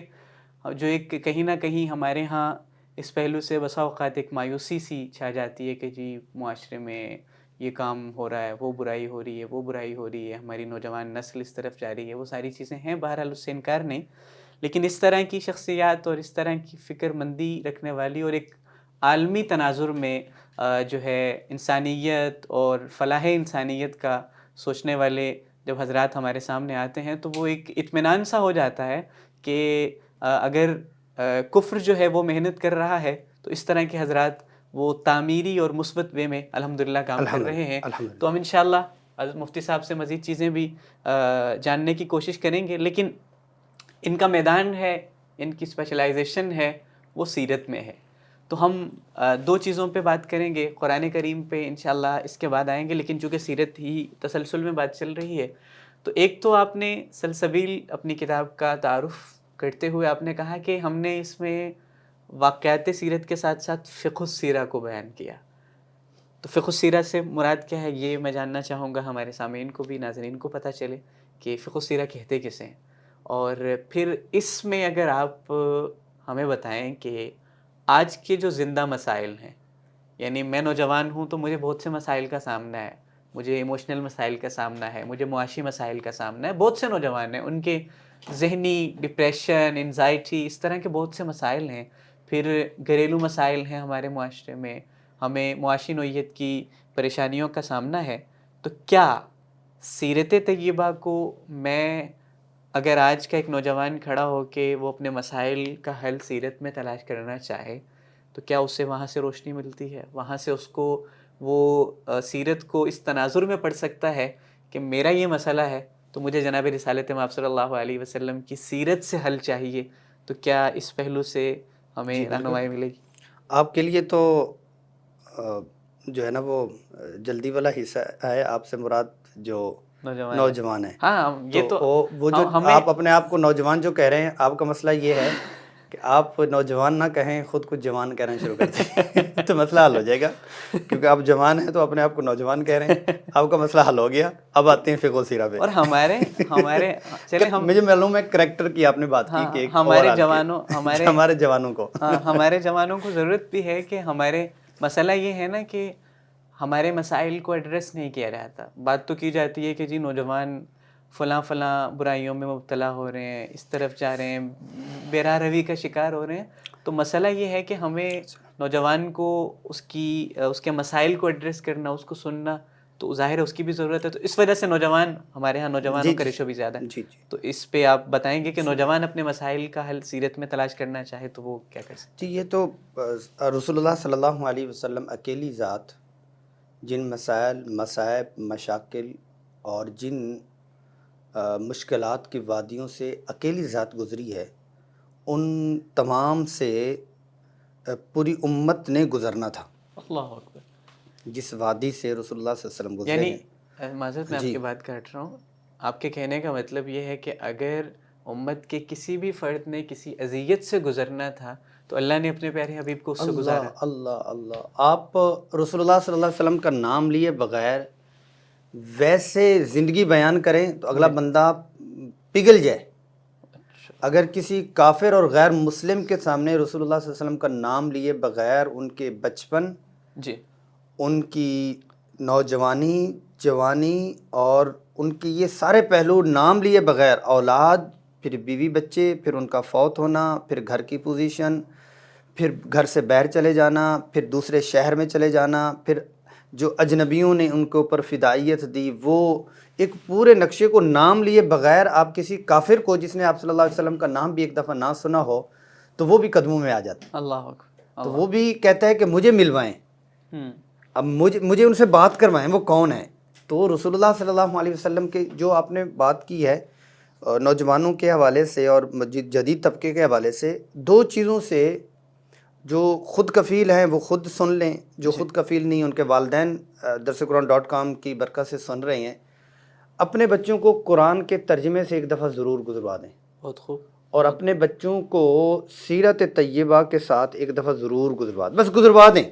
جو ایک کہیں نہ کہیں ہمارے ہاں اس پہلو سے بسا اوقات ایک مایوسی سی چھا جاتی ہے کہ جی معاشرے میں یہ کام ہو رہا ہے، وہ برائی ہو رہی ہے، وہ برائی ہو رہی ہے، ہماری نوجوان نسل اس طرف جا رہی ہے. وہ ساری چیزیں ہیں، بہرحال اس سے انکار نہیں. لیکن اس طرح کی شخصیات اور اس طرح کی فکر مندی رکھنے والی اور ایک عالمی تناظر میں جو ہے انسانیت اور فلاح انسانیت کا سوچنے والے جب حضرات ہمارے سامنے آتے ہیں تو وہ ایک اطمینان سا ہو جاتا ہے کہ اگر کفر جو ہے وہ محنت کر رہا ہے تو اس طرح کے حضرات وہ تعمیری اور مثبت وے میں الحمدللہ کام کر رہے ہیں. تو ہم انشاءاللہ حضرت مفتی صاحب سے مزید چیزیں بھی جاننے کی کوشش کریں گے، لیکن ان کا میدان ہے، ان کی اسپیشلائزیشن ہے وہ سیرت میں ہے. تو ہم 2 چیزوں پہ بات کریں گے، قرآن کریم پہ انشاءاللہ اس کے بعد آئیں گے. لیکن چونکہ سیرت ہی تسلسل میں بات چل رہی ہے تو ایک تو آپ نے سلسبیل اپنی کتاب کا تعارف کرتے ہوئے آپ نے کہا کہ ہم نے اس میں واقعات سیرت کے ساتھ ساتھ فقہ السیرہ کو بیان کیا. تو فقہ السیرہ سے مراد کیا ہے یہ میں جاننا چاہوں گا, ہمارے سامعین کو بھی, ناظرین کو پتہ چلے کہ فقہ السیرہ کہتے کسے ہیں. اور پھر اس میں اگر آپ ہمیں بتائیں کہ آج کے جو زندہ مسائل ہیں, یعنی میں نوجوان ہوں تو مجھے بہت سے مسائل کا سامنا ہے, مجھے ایموشنل مسائل کا سامنا ہے, مجھے معاشی مسائل کا سامنا ہے. بہت سے نوجوان ہیں, ان کے ذہنی ڈپریشن, انزائٹی, اس طرح کے بہت سے مسائل ہیں. پھر گھریلو مسائل ہیں ہمارے معاشرے میں, ہمیں معاشی نوعیت کی پریشانیوں کا سامنا ہے. تو کیا سیرت طیبہ کو میں اگر آج کا ایک نوجوان کھڑا ہو کے وہ اپنے مسائل کا حل سیرت میں تلاش کرنا چاہے تو کیا اسے وہاں سے روشنی ملتی ہے؟ وہاں سے اس کو وہ سیرت کو اس تناظر میں پڑھ سکتا ہے کہ میرا یہ مسئلہ ہے تو مجھے جناب رسالت مآب صلی اللہ علیہ وسلم کی سیرت سے حل چاہیے. تو کیا اس پہلو سے ہمیں رہنمائی ملے گی؟ آپ کے لیے تو جو ہے نا وہ جلدی والا حصہ ہے. آپ سے مراد جو نوجوان ہے. ہاں یہ تو وہ جو آپ اپنے آپ کو نوجوان جو کہہ رہے ہیں, آپ کا مسئلہ یہ ہے کہ آپ نوجوان نہ کہیں, خود کو جوان کہنا شروع کر دیں تو مسئلہ حل ہو جائے گا. کیونکہ آپ جوان ہیں تو اپنے آپ کو نوجوان کہہ رہے ہیں, آپ کا مسئلہ حل ہو گیا. اب آتے ہیں فقہ السیرہ پہ. اور ہمارے چلیں مجھے معلوم ہے کریکٹر کی آپ نے بات کی کہ ہمارے جوانوں کو ضرورت بھی ہے کہ ہمارے مسئلہ یہ ہے نا کہ ہمارے مسائل کو ایڈریس نہیں کیا جاتا. بات تو کی جاتی ہے کہ جی نوجوان فلاں برائیوں میں مبتلا ہو رہے ہیں, اس طرف جا رہے ہیں, بے راہ روی کا شکار ہو رہے ہیں. تو مسئلہ یہ ہے کہ ہمیں نوجوان کو اس کے مسائل کو ایڈریس کرنا, اس کو سننا, تو ظاہر ہے اس کی بھی ضرورت ہے. تو اس وجہ سے ہمارے ہاں نوجوانوں کا ریشو بھی زیادہ ہے. تو اس پہ آپ بتائیں گے کہ نوجوان اپنے مسائل کا حل سیرت میں تلاش کرنا چاہے تو وہ کیا کر سکتے؟ جی, یہ تو رسول اللہ صلی اللہ علیہ وسلم اکیلی ذات جن مسائل, مصائب, مشاکل اور جن مشکلات کی وادیوں سے اکیلی ذات گزری ہے, ان تمام سے پوری امت نے گزرنا تھا. اللہ اکبر. جس وادی سے رسول اللہ صلی اللہ علیہ وسلم گزرے ہیں. یعنی معذرت میں آپ کی بات کاٹ رہا ہوں, آپ کے کہنے کا مطلب یہ ہے کہ اگر امت کے کسی بھی فرد نے کسی اذیت سے گزرنا تھا تو اللہ نے اپنے پیارے حبیب کو اس سے گزارا. اللہ آپ رسول اللہ صلی اللہ علیہ وسلم کا نام لیے بغیر ویسے زندگی بیان کریں تو اگلا بندہ پگھل جائے. اگر کسی کافر اور غیر مسلم کے سامنے رسول اللہ صلی اللہ علیہ وسلم کا نام لیے بغیر ان کے بچپن, جی, ان کی نوجوانی, جوانی اور ان کی یہ سارے پہلو نام لیے بغیر, اولاد, پھر بیوی بچے, پھر ان کا فوت ہونا, پھر گھر کی پوزیشن, پھر گھر سے باہر چلے جانا, پھر دوسرے شہر میں چلے جانا, پھر جو اجنبیوں نے ان کے اوپر فدائیت دی, وہ ایک پورے نقشے کو نام لیے بغیر آپ کسی کافر کو جس نے آپ صلی اللہ علیہ وسلم کا نام بھی ایک دفعہ نہ سنا ہو تو وہ بھی قدموں میں آ جاتا ہے. اللہ اکبر. تو وہ بھی کہتا ہے کہ مجھے ملوائیں, اب مجھے ان سے بات کروائیں, وہ کون ہیں. تو رسول اللہ صلی اللہ علیہ وسلم کے جو آپ نے بات کی ہے نوجوانوں کے حوالے سے اور جدید طبقے کے حوالے سے, دو چیزوں سے جو خود کفیل ہیں وہ خود سن لیں, جو خود کفیل نہیں ان کے والدین درسقرآن.com کی برکت سے سن رہے ہیں. اپنے بچوں کو قرآن کے ترجمے سے ایک دفعہ ضرور گزروا دیں. بہت خوب. اور اپنے بچوں کو سیرت طیبہ کے ساتھ ایک دفعہ ضرور گزروا دیں. بس گزروا دیں,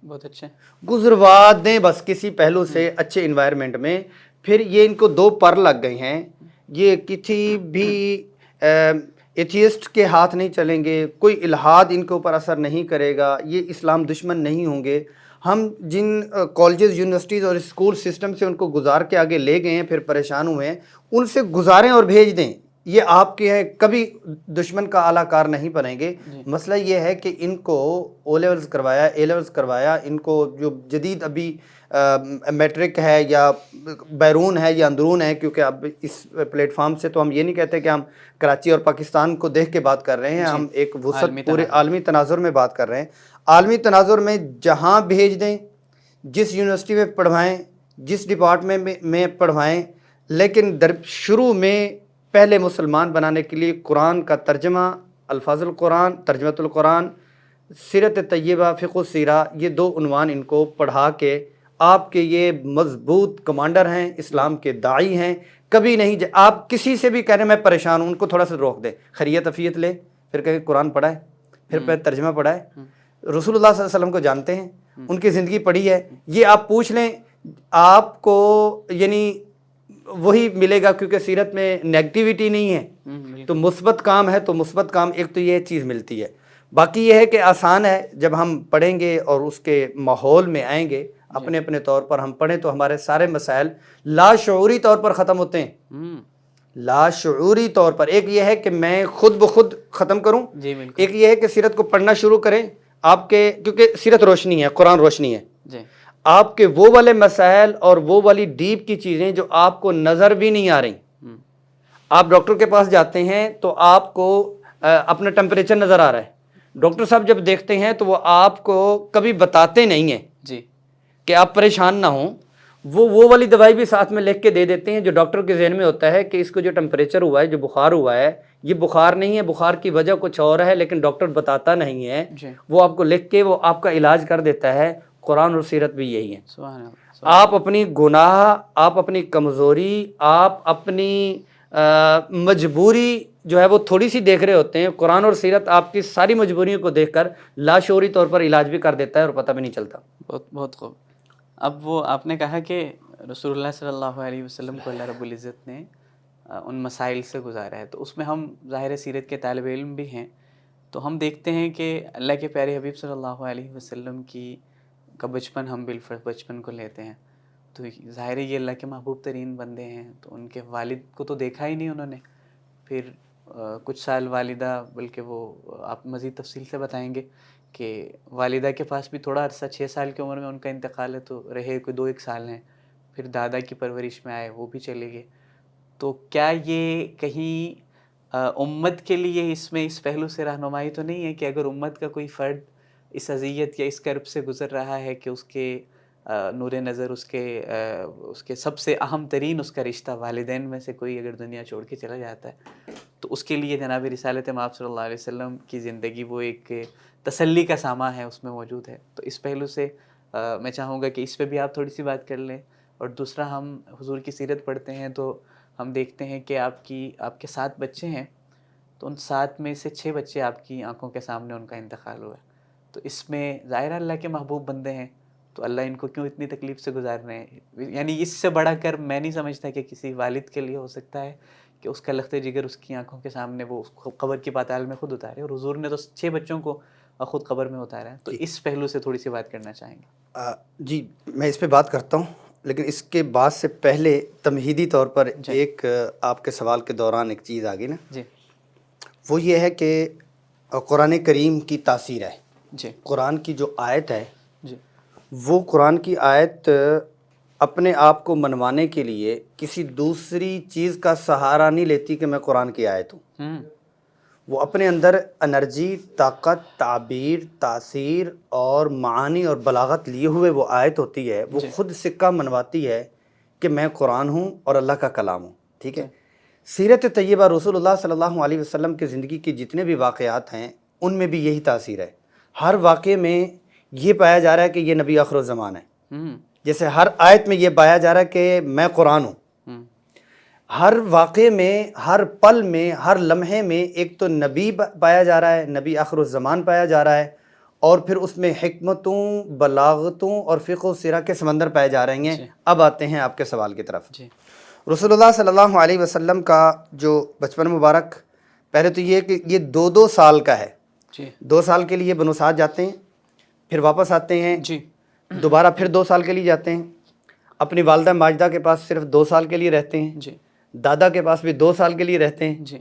بہت اچھا, گزروا دیں بس کسی پہلو سے اچھے انوائرمنٹ میں. پھر یہ ان کو دو پر لگ گئے ہیں, یہ کسی بھی ایتھیسٹ کے ہاتھ نہیں چلیں گے, کوئی الہاد ان کے اوپر اثر نہیں کرے گا, یہ اسلام دشمن نہیں ہوں گے. ہم جن کالجز, یونیورسٹیز اور اسکول سسٹم سے ان کو گزار کے آگے لے گئے ہیں, پھر پریشان ہوئے ہیں, ان سے گزاریں اور بھیج دیں. یہ آپ کے ہیں, کبھی دشمن کا اعلیٰ کار نہیں بنیں گے. مسئلہ یہ ہے کہ ان کو او لیولز کروایا, اے لیولز کروایا, ان کو جو جدید ابھی میٹرک ہے یا بیرون ہے یا اندرون ہے, کیونکہ اب اس پلیٹ فارم سے تو ہم یہ نہیں کہتے کہ ہم کراچی اور پاکستان کو دیکھ کے بات کر رہے ہیں, ہم ایک وسعت پورے عالمی تناظر میں بات کر رہے ہیں. عالمی تناظر میں جہاں بھیج دیں, جس یونیورسٹی میں پڑھوائیں, جس ڈپارٹمنٹ میں پڑھوائیں, لیکن شروع میں پہلے مسلمان بنانے کے لیے قرآن کا ترجمہ, الفاظ القرآن, ترجمۃ القرآن, سیرت طیبہ, فقہ السیرہ, یہ دو عنوان ان کو پڑھا کے آپ کے یہ مضبوط کمانڈر ہیں, اسلام کے داعی ہیں. کبھی نہیں آپ کسی سے بھی کہہ رہے ہیں میں پریشان ہوں, ان کو تھوڑا سا روک دیں, خیریت عافیت لے, پھر کہیں قرآن پڑھا ہے, پھر پہ ترجمہ پڑھا ہے. رسول اللہ صلی اللہ علیہ وسلم کو جانتے ہیں, ان کی زندگی پڑھی ہے. یہ آپ پوچھ لیں آپ کو یعنی وہی ملے گا, کیونکہ سیرت میں نیگیٹیوٹی نہیں ہے, تو مثبت کام ہے, تو مثبت کام ایک تو یہ چیز ملتی ہے. باقی یہ ہے کہ آسان ہے, جب ہم پڑھیں گے اور اس کے ماحول میں آئیں گے, اپنے اپنے طور پر ہم پڑھیں تو ہمارے سارے مسائل لاشعوری طور پر ختم ہوتے ہیں. لاشعوری طور پر ایک یہ ہے کہ میں خود بخود ختم کروں, ایک یہ ہے کہ سیرت کو پڑھنا شروع کریں آپ کے, کیونکہ سیرت روشنی ہے, قرآن روشنی ہے. آپ کے وہ والے مسائل اور وہ والی ڈیپ کی چیزیں جو آپ کو نظر بھی نہیں آ رہی, آپ ڈاکٹر کے پاس جاتے ہیں تو آپ کو اپنا ٹمپریچر نظر آ رہا ہے, ڈاکٹر صاحب جب دیکھتے ہیں تو وہ آپ کو کبھی بتاتے نہیں ہیں کہ آپ پریشان نہ ہوں, وہ والی دوائی بھی ساتھ میں لکھ کے دے دیتے ہیں جو ڈاکٹر کے ذہن میں ہوتا ہے کہ اس کو جو ٹمپریچر ہوا ہے, جو بخار ہوا ہے, یہ بخار نہیں ہے, بخار کی وجہ کچھ اور ہے, لیکن ڈاکٹر بتاتا نہیں ہے. وہ آپ کو لکھ کے وہ آپ کا علاج کر دیتا ہے. قرآن اور سیرت بھی یہی ہے. آپ اپنی گناہ, آپ اپنی کمزوری, آپ اپنی مجبوری جو ہے وہ تھوڑی سی دیکھ رہے ہوتے ہیں, قرآن اور سیرت آپ کی ساری مجبوریوں کو دیکھ کر لاشعوری طور پر علاج بھی کر دیتا ہے اور پتہ بھی نہیں چلتا. بہت خوب. اب وہ آپ نے کہا کہ رسول اللہ صلی اللہ علیہ وسلم کو اللہ رب العزت نے ان مسائل سے گزارا ہے, تو اس میں ہم ظاہر سیرت کے طالب علم بھی ہیں, تو ہم دیکھتے ہیں کہ اللہ کے پیارے حبیب صلی اللہ علیہ وسلم کا بچپن ہم بالفرض بچپن کو لیتے ہیں, تو ظاہر یہ اللہ کے محبوب ترین بندے ہیں, تو ان کے والد کو تو دیکھا ہی نہیں انہوں نے. پھر کچھ سال والدہ, بلکہ وہ آپ مزید تفصیل سے بتائیں گے کہ والدہ کے پاس بھی تھوڑا عرصہ 6 سال کی عمر میں ان کا انتقال ہے, تو رہے کوئی 2-1 سال ہیں. پھر دادا کی پرورش میں آئے, وہ بھی چلے گئے. تو کیا یہ کہیں امت کے لیے اس میں اس پہلو سے رہنمائی تو نہیں ہے کہ اگر امت کا کوئی فرد اس اذیت یا اس کرب سے گزر رہا ہے کہ اس کے نور نظر, اس کے سب سے اہم ترین اس کا رشتہ والدین میں سے کوئی اگر دنیا چھوڑ کے چلا جاتا ہے, تو اس کے لیے جناب رسالت مآب صلی اللہ علیہ وسلم کی زندگی وہ ایک تسلی کا سامان ہے, اس میں موجود ہے. تو اس پہلو سے میں چاہوں گا کہ اس پہ بھی آپ تھوڑی سی بات کر لیں. اور دوسرا, ہم حضور کی سیرت پڑھتے ہیں تو ہم دیکھتے ہیں کہ آپ کے 7 بچے ہیں, تو ان 7 میں سے 6 بچے آپ کی آنکھوں کے سامنے ان کا انتقال ہوا ہے. تو اس میں ظاہر اللہ کے محبوب بندے ہیں, تو اللہ ان کو کیوں اتنی تکلیف سے گزار رہے ہیں؟ یعنی اس سے بڑا کر میں نہیں سمجھتا کہ کسی والد کے لیے ہو سکتا ہے کہ اس کا لخت جگر اس کی آنکھوں کے سامنے وہ قبر کی پاتال میں خود اتارے, اور حضور نے تو 6 بچوں کو خود قبر میں اتارا ہے. تو اس پہلو سے تھوڑی سی بات کرنا چاہیں گے. جی میں اس پہ بات کرتا ہوں, لیکن اس کے بعد سے پہلے تمہیدی طور پر ایک آپ کے سوال کے دوران ایک چیز آ گئی نا, وہ یہ ہے کہ قرآن کریم کی تاثیر ہے. قرآن کی جو آیت ہے وہ قرآن کی آیت اپنے آپ کو منوانے کے لیے کسی دوسری چیز کا سہارا نہیں لیتی کہ میں قرآن کی آیت ہوں. وہ اپنے اندر انرجی, طاقت, تعبیر, تاثیر اور معانی اور بلاغت لیے ہوئے وہ آیت ہوتی ہے. وہ خود سکہ منواتی ہے کہ میں قرآن ہوں اور اللہ کا کلام ہوں. ٹھیک ہے. سیرت طیبہ رسول اللہ صلی اللہ علیہ وسلم کی زندگی کے جتنے بھی واقعات ہیں ان میں بھی یہی تاثیر ہے. ہر واقعے میں یہ پایا جا رہا ہے کہ یہ نبی آخر الزمان ہے. جیسے ہر آیت میں یہ پایا جا رہا ہے کہ میں قرآن ہوں. ہر واقعے میں, ہر پل میں, ہر لمحے میں ایک تو نبی پایا جا رہا ہے, نبی آخر الزمان پایا جا رہا ہے, اور پھر اس میں حکمتوں, بلاغتوں اور فقہ و سیرہ کے سمندر پائے جا رہے ہیں. اب آتے ہیں آپ کے سوال کی طرف. رسول اللہ صلی اللہ علیہ وسلم کا جو بچپن مبارک, پہلے تو یہ کہ یہ 2 سال کا ہے. 2 سال کے لیے بنو سعد جاتے ہیں, پھر واپس آتے ہیں, دوبارہ پھر 2 سال کے لیے جاتے ہیں, اپنی والدہ ماجدہ کے پاس صرف 2 سال کے لیے رہتے ہیں, دادا کے پاس بھی 2 سال کے لیے رہتے ہیں.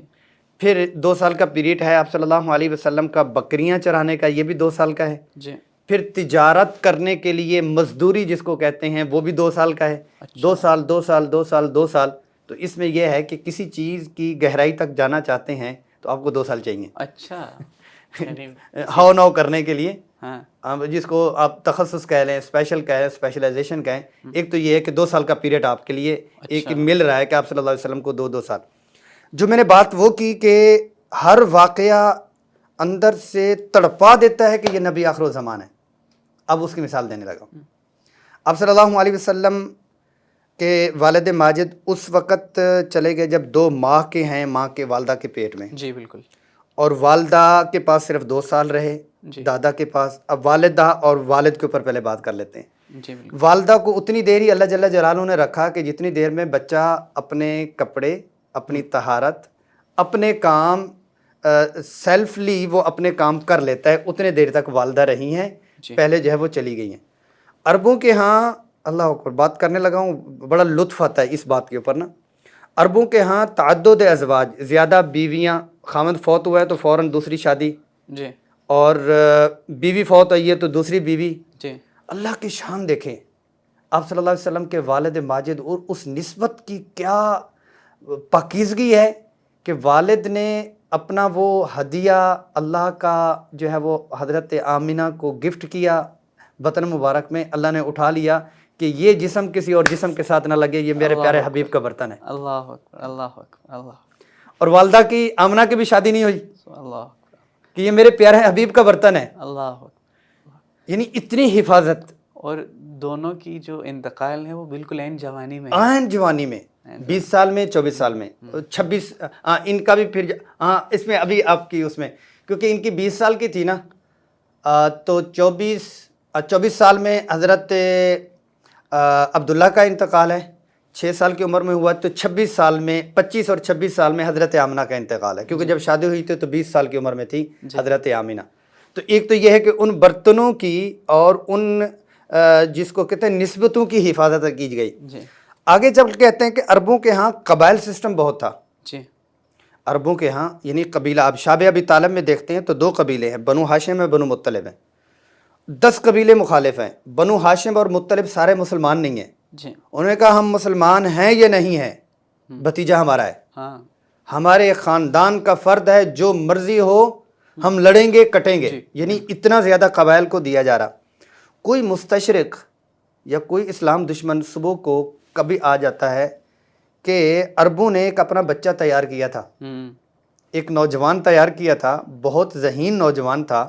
پھر 2 سال کا پیریڈ ہے آپ صلی اللہ علیہ وسلم کا بکریاں چرانے کا, یہ بھی 2 سال کا ہے. پھر تجارت کرنے کے لیے مزدوری جس کو کہتے ہیں وہ بھی 2 سال کا ہے. 2 سال 2 سال 2 سال 2 سال. تو اس میں یہ ہے کہ کسی چیز کی گہرائی تک جانا چاہتے ہیں تو آپ کو 2 سال چاہیے. اچھا. ہاؤ ناؤ کرنے کے لیے, جس کو آپ تخصص کہہ لیں, اسپیشل کہیں, اسپیشلائزیشن کہیں, ایک تو یہ ہے کہ 2 سال کا پیریڈ آپ کے لیے ایک مل رہا ہے کہ آپ صلی اللہ علیہ وسلم کو 2 سال. جو میں نے بات وہ کی کہ ہر واقعہ اندر سے تڑپا دیتا ہے کہ یہ نبی آخر الزمان ہے. اب اس کی مثال دینے لگا. آپ صلی اللہ علیہ وسلم کے والد ماجد اس وقت چلے گئے جب 2 ماہ کے ہیں, ماں کے والدہ کے پیٹ میں. جی بالکل. اور والدہ کے پاس صرف 2 سال رہے جی دادا کے پاس. اب والدہ اور والد کے اوپر پہلے بات کر لیتے ہیں. جی بالکل. والدہ کو اتنی دیر ہی اللہ جل جلالہ نے رکھا کہ جتنی دیر میں بچہ اپنے کپڑے، اپنی طہارت، اپنے کام سیلفلی وہ اپنے کام کر لیتا ہے، اتنے دیر تک والدہ رہی ہیں. جی. پہلے جو ہے وہ چلی گئی ہیں. عربوں کے ہاں اللہ اکبر بات کرنے لگا ہوں، بڑا لطف آتا ہے اس بات کے اوپر نا. عربوں کے ہاں تعدد ازواج، زیادہ بیویاں، خامد فوت ہوا ہے تو فوراً دوسری شادی، جی اور بیوی فوت ہوئی ہے تو دوسری بیوی. جی اللہ کی شان دیکھیں آپ صلی اللہ علیہ وسلم کے والد ماجد، اور اس نسبت کی کیا پاکیزگی ہے کہ والد نے اپنا وہ ہدیہ اللہ کا جو ہے وہ حضرت آمینہ کو گفٹ کیا بطن مبارک میں. اللہ نے اٹھا لیا کہ یہ جسم کسی اور جسم کے ساتھ نہ لگے، یہ میرے پیارے حبیب کا برتن ہے. اللہ اکبر اللہ اکبر اللہ اور والدہ کی آمنہ کی بھی شادی نہیں ہوئی اللہ کہ یہ میرے پیارے حبیب کا برتن ہے. اللہ اکبر. یعنی اتنی حفاظت. اور دونوں کی جو انتقال ہے وہ بالکل عین جوانی میں، عین جوانی میں، 20 سال میں، 24 سال میں، 26 ان کا بھی پھر اس میں ابھی آپ کی اس میں کیونکہ ان کی 20 سال کی تھی نا، تو 24 سال میں حضرت عبداللہ کا انتقال ہے، 6 سال کی عمر میں ہوا. تو 26 سال میں، 25 اور 26 سال میں حضرت آمنہ کا انتقال ہے، کیونکہ جب شادی ہوئی تھی تو 20 سال کی عمر میں تھی حضرت آمنہ. تو ایک تو یہ ہے کہ ان برتنوں کی اور ان جس کو کہتے ہیں نسبتوں کی حفاظت کی گئی. جی آگے جب کہتے ہیں کہ عربوں کے ہاں قبائل سسٹم بہت تھا. جی عربوں کے ہاں یعنی قبیلہ، اب شعب ابی طالب میں دیکھتے ہیں تو 2 قبیلے ہیں، بنو ہاشم ہے، بنو مطلب ہیں. 10 قبیلے مخالف ہیں. بنو ہاشم اور مطلب سارے مسلمان نہیں ہیں. جی انہوں نے کہا ہم مسلمان ہیں یا نہیں ہیں، بھتیجہ ہمارا ہے، ہاں ہمارے خاندان کا فرد ہے، جو مرضی ہو ہم لڑیں گے کٹیں گے. یعنی اتنا زیادہ قبائل کو دیا جا رہا. کوئی مستشرق یا کوئی اسلام دشمن صبح کو کبھی آ جاتا ہے کہ عربوں نے ایک اپنا بچہ تیار کیا تھا، ایک نوجوان تیار کیا تھا، بہت ذہین نوجوان تھا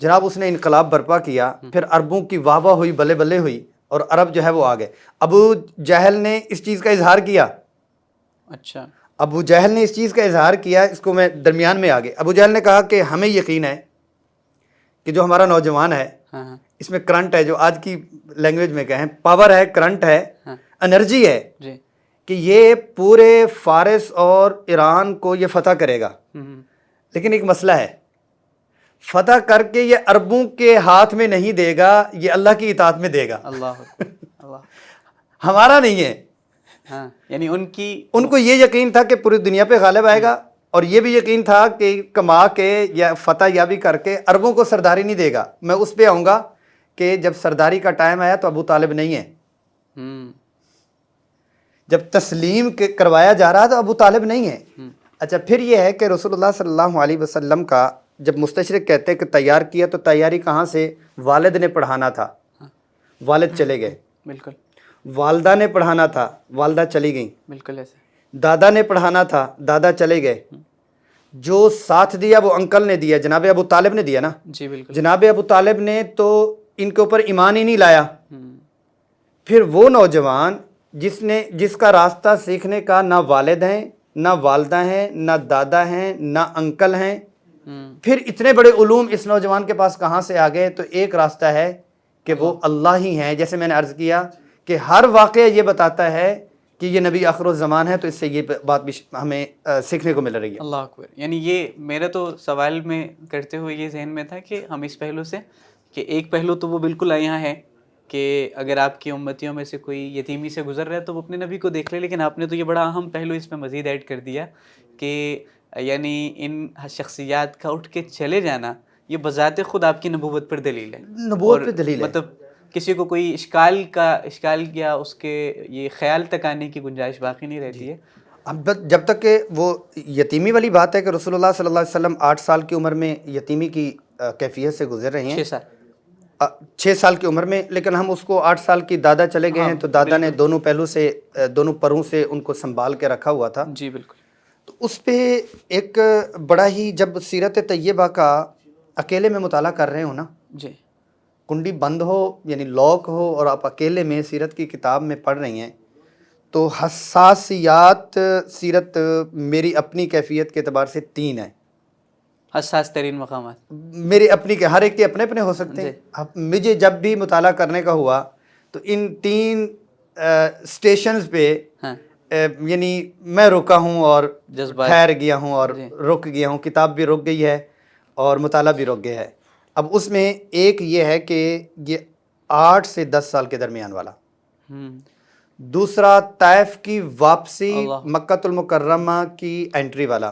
جناب. اس نے انقلاب برپا کیا، پھر عربوں کی واہ واہ ہوئی، بلے بلے ہوئی، اور عرب جو ہے وہ آ گئے. ابو جہل نے اس چیز کا اظہار کیا. اچھا. ابو جہل نے اس چیز کا اظہار کیا، اس کو میں درمیان میں آ گئے. ابو جہل نے کہا کہ ہمیں یقین ہے کہ جو ہمارا نوجوان ہے ہاں اس میں کرنٹ ہے، جو آج کی لینگویج میں کہیں پاور ہے، کرنٹ ہے، انرجی ہے، جی کہ یہ پورے فارس اور ایران کو یہ فتح کرے گا. لیکن ایک مسئلہ ہے، فتح کر کے یہ عربوں کے ہاتھ میں نہیں دے گا، یہ اللہ کی اطاعت میں دے گا. اللہ اللہ ہمارا نہیں ہے. ہاں یعنی ان کو یہ یقین تھا کہ پوری دنیا پہ غالب آئے گا، اور یہ بھی یقین تھا کہ کما کے یا فتح یابی کر کے عربوں کو سرداری نہیں دے گا. میں اس پہ آؤں گا کہ جب سرداری کا ٹائم آیا تو ابو طالب نہیں ہے. جب تسلیم کروایا جا رہا تو ابو طالب نہیں ہے. اچھا پھر یہ ہے کہ رسول اللہ صلی اللہ علیہ وسلم کا جب مستشرق کہتے ہیں کہ تیار کیا، تو تیاری کہاں سے؟ والد نے پڑھانا تھا، والد چلے گئے. بالکل. والدہ نے پڑھانا تھا، والدہ چلی گئیں. بالکل ایسے. دادا نے پڑھانا تھا، دادا چلے گئے. جو ساتھ دیا وہ انکل نے دیا، جناب ابو طالب نے دیا نا. جی بالکل. جناب ابو طالب نے تو ان کے اوپر ایمان ہی نہیں لایا. پھر وہ نوجوان جس کا راستہ سیکھنے کا نہ والد ہیں، نہ والدہ ہیں، نہ دادا ہیں، نہ انکل ہیں، پھر اتنے بڑے علوم اس نوجوان کے پاس کہاں سے آ گئے؟ تو ایک راستہ ہے کہ وہ اللہ ہی ہیں. جیسے میں نے عرض کیا کہ ہر واقعہ یہ بتاتا ہے کہ یہ نبی آخر الزمان ہے، تو اس سے یہ بات بھی ہمیں سیکھنے کو مل رہی ہے. اللہ اکبر. یعنی یہ میرا تو سوال میں کرتے ہوئے یہ ذہن میں تھا کہ ہم اس پہلو سے کہ ایک پہلو تو وہ بالکل یہاں ہے کہ اگر آپ کی امتیوں میں سے کوئی یتیمی سے گزر رہا ہے تو وہ اپنے نبی کو دیکھ لے، لیکن آپ نے تو یہ بڑا اہم پہلو اس میں مزید ایڈ کر دیا کہ یعنی ان شخصیات کا اٹھ کے چلے جانا یہ بذات خود آپ کی نبوت پر دلیل ہے. نبوت پر دلیل ہے. مطلب کسی کو کوئی اشکال یا اس کے یہ خیال تک آنے کی گنجائش باقی نہیں رہتی ہے. اب جب تک کہ وہ یتیمی والی بات ہے کہ رسول اللہ صلی اللہ علیہ وسلم 8 سال کی عمر میں یتیمی کی کیفیت سے گزر رہے ہیں. 6 سال کی عمر میں، لیکن ہم اس کو 8 سال کی دادا چلے گئے ہیں تو دادا نے دونوں پہلو سے، دونوں پروں سے ان کو سنبھال کے رکھا ہوا تھا. جی بالکل. تو اس پہ ایک بڑا ہی، جب سیرت طیبہ کا اکیلے میں مطالعہ کر رہے ہو نا، جی کنڈی بند ہو یعنی لاک ہو اور آپ اکیلے میں سیرت کی کتاب میں پڑھ رہی ہیں، تو حساسیات سیرت میری اپنی کیفیت کے اعتبار سے 3 ہیں. حساس ترین مقامات میری اپنی کے ہر ایک کے اپنے اپنے ہو سکتے ہیں. اب مجھے جب بھی مطالعہ کرنے کا ہوا تو ان 3 اسٹیشنز پہ ہاں یعنی میں رکا ہوں اور جذبات ٹھہر گیا ہوں اور رک گیا ہوں. کتاب بھی رک گئی ہے اور مطالعہ بھی رک گیا ہے. اب اس میں ایک یہ ہے کہ یہ 8 سے 10 سال کے درمیان والا. دوسرا طائف کی واپسی، مکہ المکرمہ کی انٹری والا.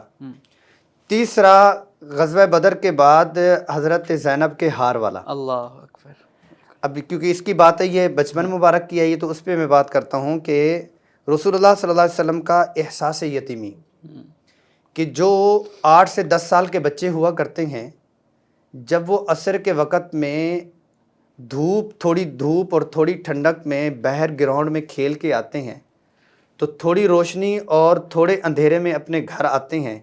تیسرا غزوہ بدر کے بعد حضرت زینب کے ہار والا. اللہ اکبر. اب کیونکہ اس کی بات ہے یہ بچپن مبارک کی ہے یہ، تو اس پہ میں بات کرتا ہوں کہ رسول اللہ صلی اللہ علیہ وسلم کا احساس یتیمی، کہ جو 8 سے 10 سال کے بچے ہوا کرتے ہیں، جب وہ عصر کے وقت میں تھوڑی دھوپ اور تھوڑی ٹھنڈک میں باہر گراؤنڈ میں کھیل کے آتے ہیں، تو تھوڑی روشنی اور تھوڑے اندھیرے میں اپنے گھر آتے ہیں،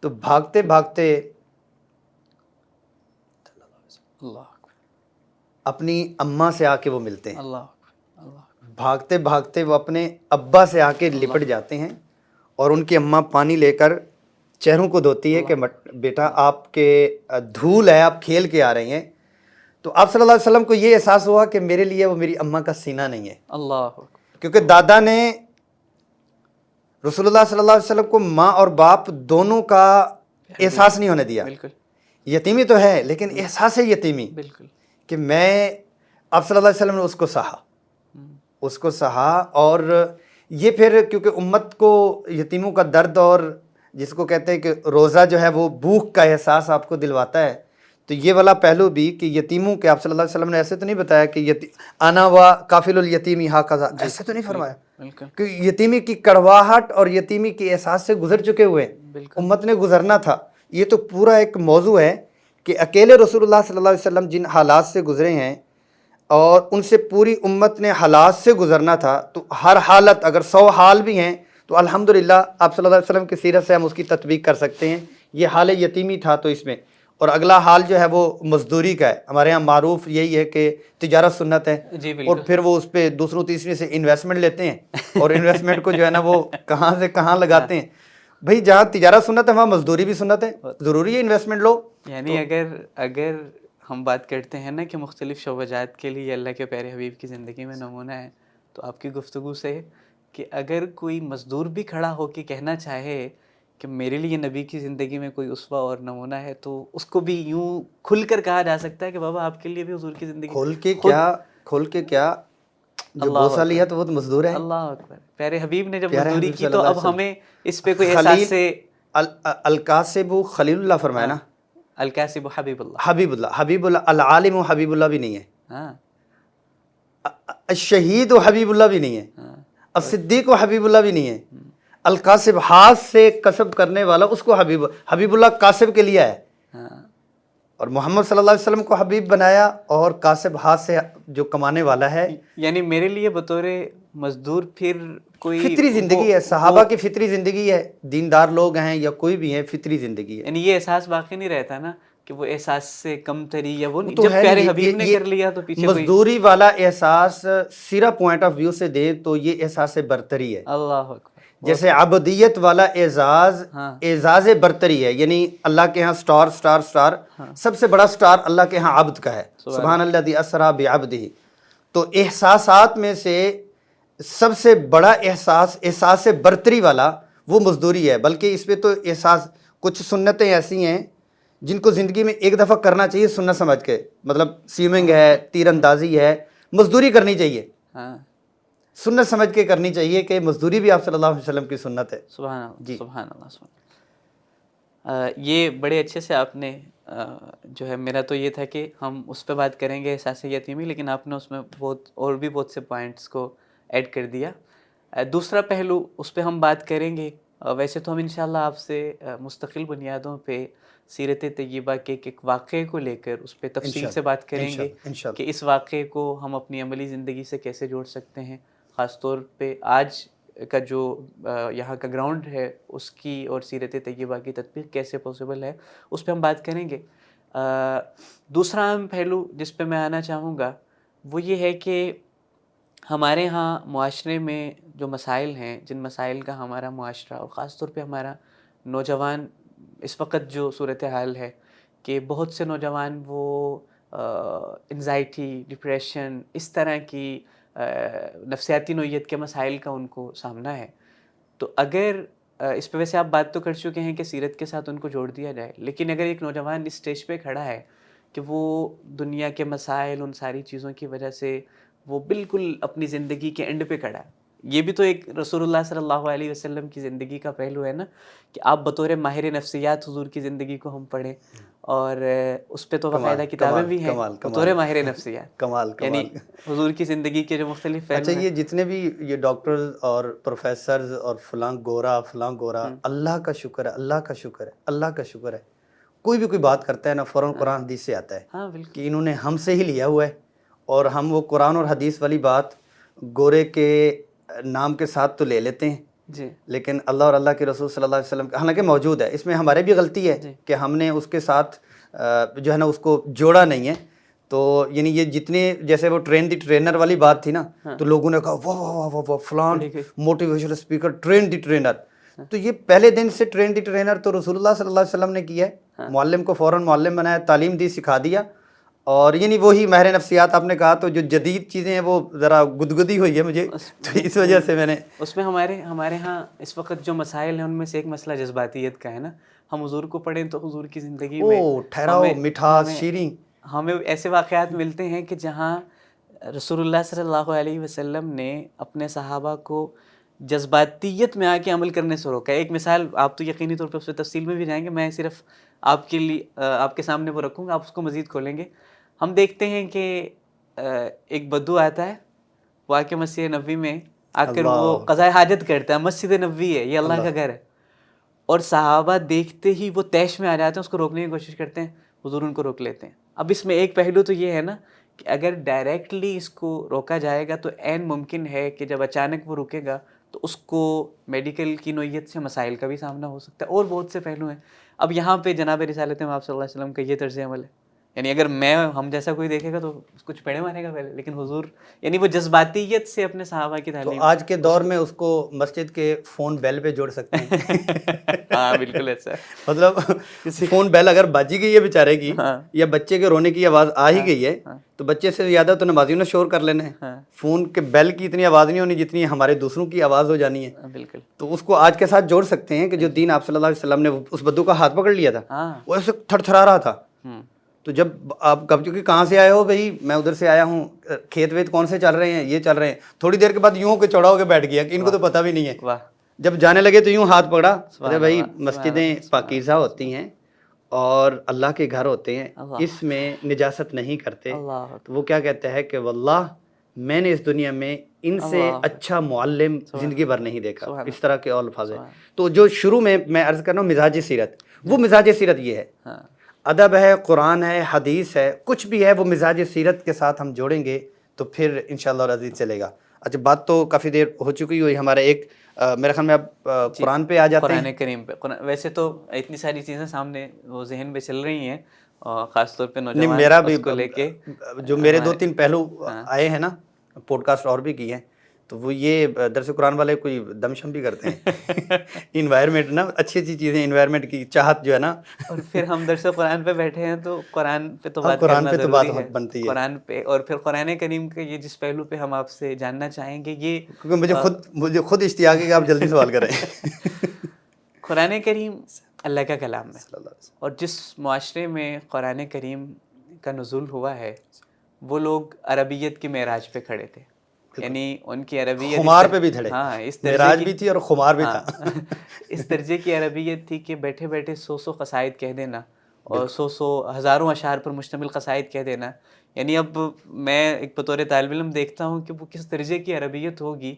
تو بھاگتے بھاگتے اپنی اماں سے آ کے وہ ملتے ہیں. بھاگتے بھاگتے وہ اپنے ابا سے آ کے لپٹ جاتے ہیں، اور ان کی اماں پانی لے کر چہروں کو دھوتی ہے کہ بیٹا آپ کے دھول ہے، آپ کھیل کے آ رہے ہیں. تو آپ صلی اللہ علیہ وسلم کو یہ احساس ہوا کہ میرے لیے وہ میری اماں کا سینہ نہیں ہے. اللہ، کیونکہ دادا نے رسول اللہ صلی اللہ علیہ وسلم کو ماں اور باپ دونوں کا احساس نہیں ہونے دیا. یتیمی تو ہے لیکن احساس یتیمی، بالکل، کہ میں آپ صلی اللہ علیہ وسلم نے اس کو سہا. اور یہ پھر کیونکہ امت کو یتیموں کا درد، اور جس کو کہتے ہیں کہ روزہ جو ہے وہ بھوک کا احساس آپ کو دلواتا ہے، تو یہ والا پہلو بھی کہ یتیموں کے آپ صلی اللہ علیہ وسلم نے ایسے تو نہیں بتایا کہ آنا و کافل الیتیمی ہاکذا، ایسے تو نہیں فرمایا، کہ یتیمی کی کڑواہٹ اور یتیمی کے احساس سے گزر چکے ہوئے امت نے گزرنا تھا. یہ تو پورا ایک موضوع ہے کہ اکیلے رسول اللہ صلی اللہ علیہ وسلم جن حالات سے گزرے ہیں اور ان سے پوری امت نے حالات سے گزرنا تھا، تو ہر حالت اگر 100 حال بھی ہیں تو الحمدللہ آپ صلی اللہ علیہ وسلم کی سیرت سے ہم اس کی تطبیق کر سکتے ہیں. یہ حال یتیمی تھا تو اس میں. اور اگلا حال جو ہے وہ مزدوری کا ہے. ہمارے ہاں معروف یہی ہے کہ تجارت سنت ہے، اور پھر وہ اس پہ دوسروں تیسرے سے انویسٹمنٹ لیتے ہیں، اور انویسٹمنٹ کو جو ہے نا وہ کہاں سے کہاں لگاتے ہیں. بھئی جہاں تجارت سنت ہے وہاں مزدوری بھی سنت ہے، ضروری ہے انویسٹمنٹ لو. یعنی اگر ہم بات کرتے ہیں نا کہ مختلف شعبہ جات کے لیے اللہ کے پیارے حبیب کی زندگی میں نمونہ ہے، تو آپ کی گفتگو سے کہ اگر کوئی مزدور بھی کھڑا ہو کے کہنا چاہے کہ میرے لیے نبی کی زندگی میں کوئی اسوہ اور نمونہ ہے، تو اس کو بھی یوں کھل کر کہا جا سکتا ہے کہ بابا آپ کے لیے بھی حضور کی زندگی کھول کے کیا جو بوسہ لیا تو وہ تو مزدور ہے. اللہ اکبر. پیارے حبیب نے جب مزدوری کی تو اب ہمیں اس پہ کوئی احساس سے القاسب خلیل اللہ فرمایا نا، الکاسب حبیب اللہ، حبیب اللہ العالم و حبیب اللہ بھی نہیں ہے، ہاں، الشہید و حبیب اللہ بھی نہیں ہے، الصدیق و حبیب اللہ بھی نہیں ہے. القاسب ہاتھ سے کسب کرنے والا اس کو حبیب اللہ کاسب کے لیے ہے، اور محمد صلی اللہ علیہ وسلم کو حبیب بنایا اور کاسب ہاتھ سے جو کمانے والا ہے. یعنی میرے لیے بطور مزدور پھر کوئی فطری زندگی ہے، صحابہ کی فطری زندگی ہے، دیندار لوگ ہیں یا کوئی بھی ہیں، فطری زندگی ہے. یعنی یہ احساس باقی نہیں رہتا نا کہ وہ احساس سے کم تری یا وہ جب پیارے حبیب نے کر لیا تو پیچھے مزدوری والا احساس سیرا پوائنٹ آف ویو سے دے تو یہ احساس برتری ہے. اللہ اکبر. جیسے عبدیت والا اعزاز برتری ہے، یعنی اللہ کے ہاں سٹار سب سے بڑا سٹار اللہ کے ہاں عبد کا ہے. سبحان الذی اسری بعبدہ. تو احساسات میں سے سب سے بڑا احساس برتری والا وہ مزدوری ہے. بلکہ اس پہ تو احساس کچھ سنتیں ایسی ہیں جن کو زندگی میں ایک دفعہ کرنا چاہیے سنت سمجھ کے، مطلب سوئمنگ ہے، تیر اندازی ہے، مزدوری کرنی چاہیے، سنت سمجھ کے کرنی چاہیے کہ مزدوری بھی آپ صلی اللہ علیہ وسلم کی سنت ہے. سبحان اللہ، سبحان اللہ، سبحان اللہ. یہ بڑے اچھے سے آپ نے جو ہے، میرا تو یہ تھا کہ ہم اس پہ بات کریں گے احساس یتیمی، لیکن آپ نے اس میں بہت سے پوائنٹس کو ایڈ کر دیا. دوسرا پہلو اس پہ ہم بات کریں گے. ویسے تو ہم انشاءاللہ آپ سے مستقل بنیادوں پہ سیرت طیبہ کے ایک واقعے کو لے کر اس پہ تفصیل سے بات کریں گے کہ اس واقعے کو ہم اپنی عملی زندگی سے کیسے جوڑ سکتے ہیں، خاص طور پہ آج کا جو یہاں کا گراؤنڈ ہے اس کی اور سیرت طیبہ کی تطبیق کیسے پاسبل ہے، اس پہ ہم بات کریں گے. دوسرا اہم پہلو جس پہ میں آنا چاہوں گا وہ یہ ہے کہ ہمارے ہاں معاشرے میں جو مسائل ہیں، جن مسائل کا ہمارا معاشرہ اور خاص طور پہ ہمارا نوجوان اس وقت جو صورتحال ہے کہ بہت سے نوجوان وہ انزائٹی، ڈپریشن، اس طرح کی نفسیاتی نوعیت کے مسائل کا ان کو سامنا ہے. تو اگر اس پہ ویسے آپ بات تو کر چکے ہیں کہ سیرت کے ساتھ ان کو جوڑ دیا جائے، لیکن اگر ایک نوجوان اس اسٹیج پہ کھڑا ہے کہ وہ دنیا کے مسائل، ان ساری چیزوں کی وجہ سے وہ بالکل اپنی زندگی کے اینڈ پہ کھڑا ہے، یہ بھی تو ایک رسول اللہ صلی اللہ علیہ وسلم کی زندگی کا پہلو ہے نا کہ آپ بطور ماہر نفسیات حضور کی زندگی کو ہم پڑھیں، اور اس پہ تو باقاعدہ کتابیں بھی ہیں بطور ماہر نفسیات. کمال یعنی حضور کی زندگی کے جو مختلف پہلو اچھا یہ جتنے بھی یہ ڈاکٹرز اور پروفیسرز اور فلاں گورا اللہ کا شکر ہے، اللہ کا شکر ہے، اللہ کا شکر ہے، کوئی بھی کوئی بات کرتا ہے نا فوراً قرآن حدیث سے آتا ہے. ہاں بالکل کہ انہوں نے ہم سے ہی لیا ہوا ہے، اور ہم وہ قرآن اور حدیث والی بات گورے کے نام کے ساتھ تو لے لیتے ہیں جی. لیکن اللہ اور اللہ کے رسول صلی اللہ علیہ وسلم حالانکہ موجود ہے، اس میں ہمارے بھی غلطی ہے کہ ہم نے اس کے ساتھ جو ہے نا اس کو جوڑا نہیں ہے. تو یعنی یہ جتنے جیسے وہ ٹرین دی ٹرینر والی بات تھی نا تو لوگوں نے کہا واہ واہ واہ واہ فلان motivational speaker train the trainer. تو یہ پہلے دن سے ٹرین دی ٹرینر تو رسول اللہ صلی اللہ علیہ وسلم نے کیا ہے، معلم کو فوراً معلم بنایا، تعلیم دی، سکھا دیا. اور یعنی وہی ماہر نفسیات آپ نے کہا، تو جو جدید چیزیں ہیں وہ ذرا گدگدی ہوئی ہے مجھے، تو اس وجہ سے میں نے اس میں ہمارے ہاں اس وقت جو مسائل ہیں ان میں سے ایک مسئلہ جذباتیت کا ہے نا. ہم حضور کو پڑھیں تو حضور کی زندگی میں ٹھہراؤ، مٹھاس، شیریں، ہمیں ایسے واقعات ملتے ہیں کہ جہاں رسول اللہ صلی اللہ علیہ وسلم نے اپنے صحابہ کو جذباتیت میں آ کے عمل کرنے سے روکا. ایک مثال آپ تو یقینی طور پہ اس پہ تفصیل میں بھی جائیں گے، میں صرف آپ کے لیے آپ کے سامنے وہ رکھوں گا، آپ اس کو مزید کھولیں گے. ہم دیکھتے ہیں کہ ایک بدو آتا ہے، وہ آ کے مسجد نبوی میں آ کر وہ قضائے حاجت کرتا ہے. مسجد نبوی ہے، یہ اللہ کا گھر ہے، اور صحابہ دیکھتے ہی وہ طیش میں آ جاتے ہیں، اس کو روکنے کی کوشش کرتے ہیں، حضور ان کو روک لیتے ہیں. اب اس میں ایک پہلو تو یہ ہے نا کہ اگر ڈائریکٹلی اس کو روکا جائے گا تو عین ممکن ہے کہ جب اچانک وہ رکے گا تو اس کو میڈیکل کی نوعیت سے مسائل کا بھی سامنا ہو سکتا ہے، اور بہت سے پہلو ہیں. اب یہاں پہ جناب رسالت میں آپ صلی اللہ علیہ وسلم کا یہ طرز عمل ہے، یعنی اگر ہم جیسا کوئی دیکھے گا تو اس کو چپیڑے مارے گا پہلے، لیکن حضور یعنی وہ جذباتیت سے اپنے صحابہ کی تعلیم. تو آج کے دور میں اس کو مسجد کے فون بیل پہ جوڑ سکتے ہیں. ہاں بالکل ایسا ہے، مطلب فون بیل اگر باجی گئی ہے بیچارے کی، یا بچے کے رونے کی آواز آ ہی گئی ہے، تو بچے سے زیادہ تو نمازیوں نے شور کر لینا ہے. فون کے بیل کی اتنی آواز نہیں ہونی جتنی ہمارے دوسروں کی آواز ہو جانی ہے. بالکل. تو اس کو آج کے ساتھ جوڑ سکتے ہیں کہ جو دین آپ صلی اللہ علیہ وسلم نے اس بدو کا ہاتھ پکڑ لیا تھا، وہ ایسے تھر تھرا رہا تھا. تو جب آپ کبھی کہاں سے آئے ہو بھائی، میں ادھر سے آیا ہوں، کھیت ویت کون سے چل رہے ہیں، یہ چل رہے ہیں. تھوڑی دیر کے بعد یوں ہو کے چوڑا ہو کے بیٹھ گیا کہ ان کو تو پتہ بھی نہیں ہے. جب جانے لگے تو یوں ہاتھ پکڑا. ارے بھائی مسجدیں پاکیزہ ہوتی ہیں اور اللہ کے گھر ہوتے ہیں، اس میں نجاست نہیں کرتے. تو وہ کیا کہتا ہے کہ واللہ میں نے اس دنیا میں ان سے اچھا معلم زندگی بھر نہیں دیکھا. اس طرح کے اور الفاظ ہیں. تو جو شروع میں عرض کر رہا ہوں مزاج سیرت، وہ مزاج سیرت یہ ہے، ادب ہے، قرآن ہے، حدیث ہے، کچھ بھی ہے وہ مزاج سیرت کے ساتھ ہم جوڑیں گے تو پھر انشاءاللہ العزیز چلے گا. اچھا بات تو کافی دیر ہو چکی ہوئی ہمارا ایک میرے خیال میں اب قرآن پہ آ جاتے ہیں. قرآن کریم پہ ویسے تو اتنی ساری چیزیں سامنے وہ ذہن پہ چل رہی ہیں، خاص طور پہ نوجوان میرا بھی کو لے کے جو میرے 2-3 پہلو آئے ہیں نا، پوڈ کاسٹ اور بھی کی ہیں، تو وہ یہ درس قرآن والے کوئی دم شم بھی کرتے ہیں. انوائرمنٹ نا، اچھی اچھی چیزیں، انوائرمنٹ کی چاہت جو ہے نا. اور پھر ہم درس قرآن پہ بیٹھے ہیں تو قرآن پہ تو بات کرنا ضروری ہے، بنتی ہے قرآن پہ. اور پھر قرآن کریم کے یہ جس پہلو پہ ہم آپ سے جاننا چاہیں گے، یہ کیونکہ مجھے خود اشتیاق ہے کہ آپ جلدی سوال کریں. قرآن کریم اللہ کا کلام ہے، اور جس معاشرے میں قرآن کریم کا نزول ہوا ہے وہ لوگ عربیت کی معراج پہ کھڑے تھے. یعنی ان کی عربیت خمار پہ بھی تھڑے، ہاں اس معراج بھی تھی اور خمار بھی تھا. اس درجے کی عربیت تھی کہ بیٹھے بیٹھے 100 قصائد کہہ دینا، اور 100 ہزاروں اشعار پر مشتمل قصائد کہہ دینا. یعنی اب میں ایک بطور طالب علم دیکھتا ہوں کہ وہ کس درجے کی عربیت ہوگی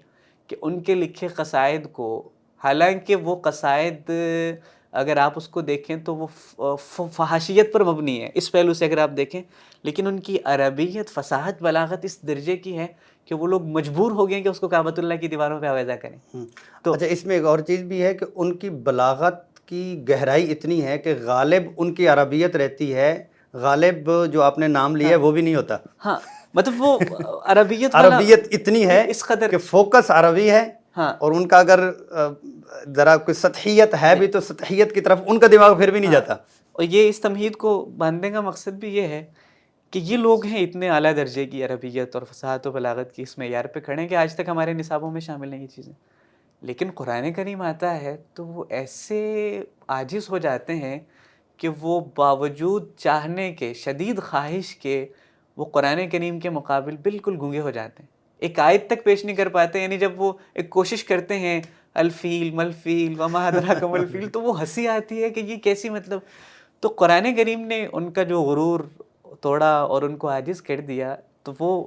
کہ ان کے لکھے قصائد کو، حالانکہ وہ قصائد اگر آپ اس کو دیکھیں تو وہ فحاشیت پر مبنی ہے اس پہلو سے اگر آپ دیکھیں، لیکن ان کی عربیت، فصاحت، بلاغت اس درجے کی ہے کہ وہ لوگ مجبور ہو گئے کہ اس کو کعبۃ اللہ کی دیواروں پہ آویزہ کریں. تو اچھا اس میں ایک اور چیز بھی ہے کہ ان کی بلاغت کی گہرائی اتنی ہے کہ غالب ان کی عربیت رہتی ہے، غالب جو آپ نے نام لیا ہے وہ بھی نہیں ہوتا. ہاں مطلب وہ عربیت اتنی ہے اس قدر کہ فوکس عربی ہے، ہاں اور ان کا اگر ذرا کوئی سطحیت ہے بھی تو سطحیت کی طرف ان کا دماغ پھر بھی نہیں جاتا. اور یہ اس تمہید کو باندھنے کا مقصد بھی یہ ہے کہ یہ لوگ ہیں اتنے اعلیٰ درجے کی عربیت اور فصاحت و بلاغت کی اس معیار پہ کھڑے ہیں کہ آج تک ہمارے نصابوں میں شامل ہیں یہ چیزیں. لیکن قرآن کریم آتا ہے تو وہ ایسے عاجز ہو جاتے ہیں کہ وہ باوجود چاہنے کے، شدید خواہش کے، وہ قرآن کریم کے مقابل بالکل گونگے ہو جاتے ہیں. ایک آیت تک پیش نہیں کر پاتے. یعنی جب وہ ایک کوشش کرتے ہیں الفیل ملفیل وما ادراک ملفیل، تو وہ ہنسی آتی ہے کہ یہ کیسی مطلب. تو قرآن کریم نے ان کا جو غرور توڑا اور ان کو عاجز کر دیا. تو وہ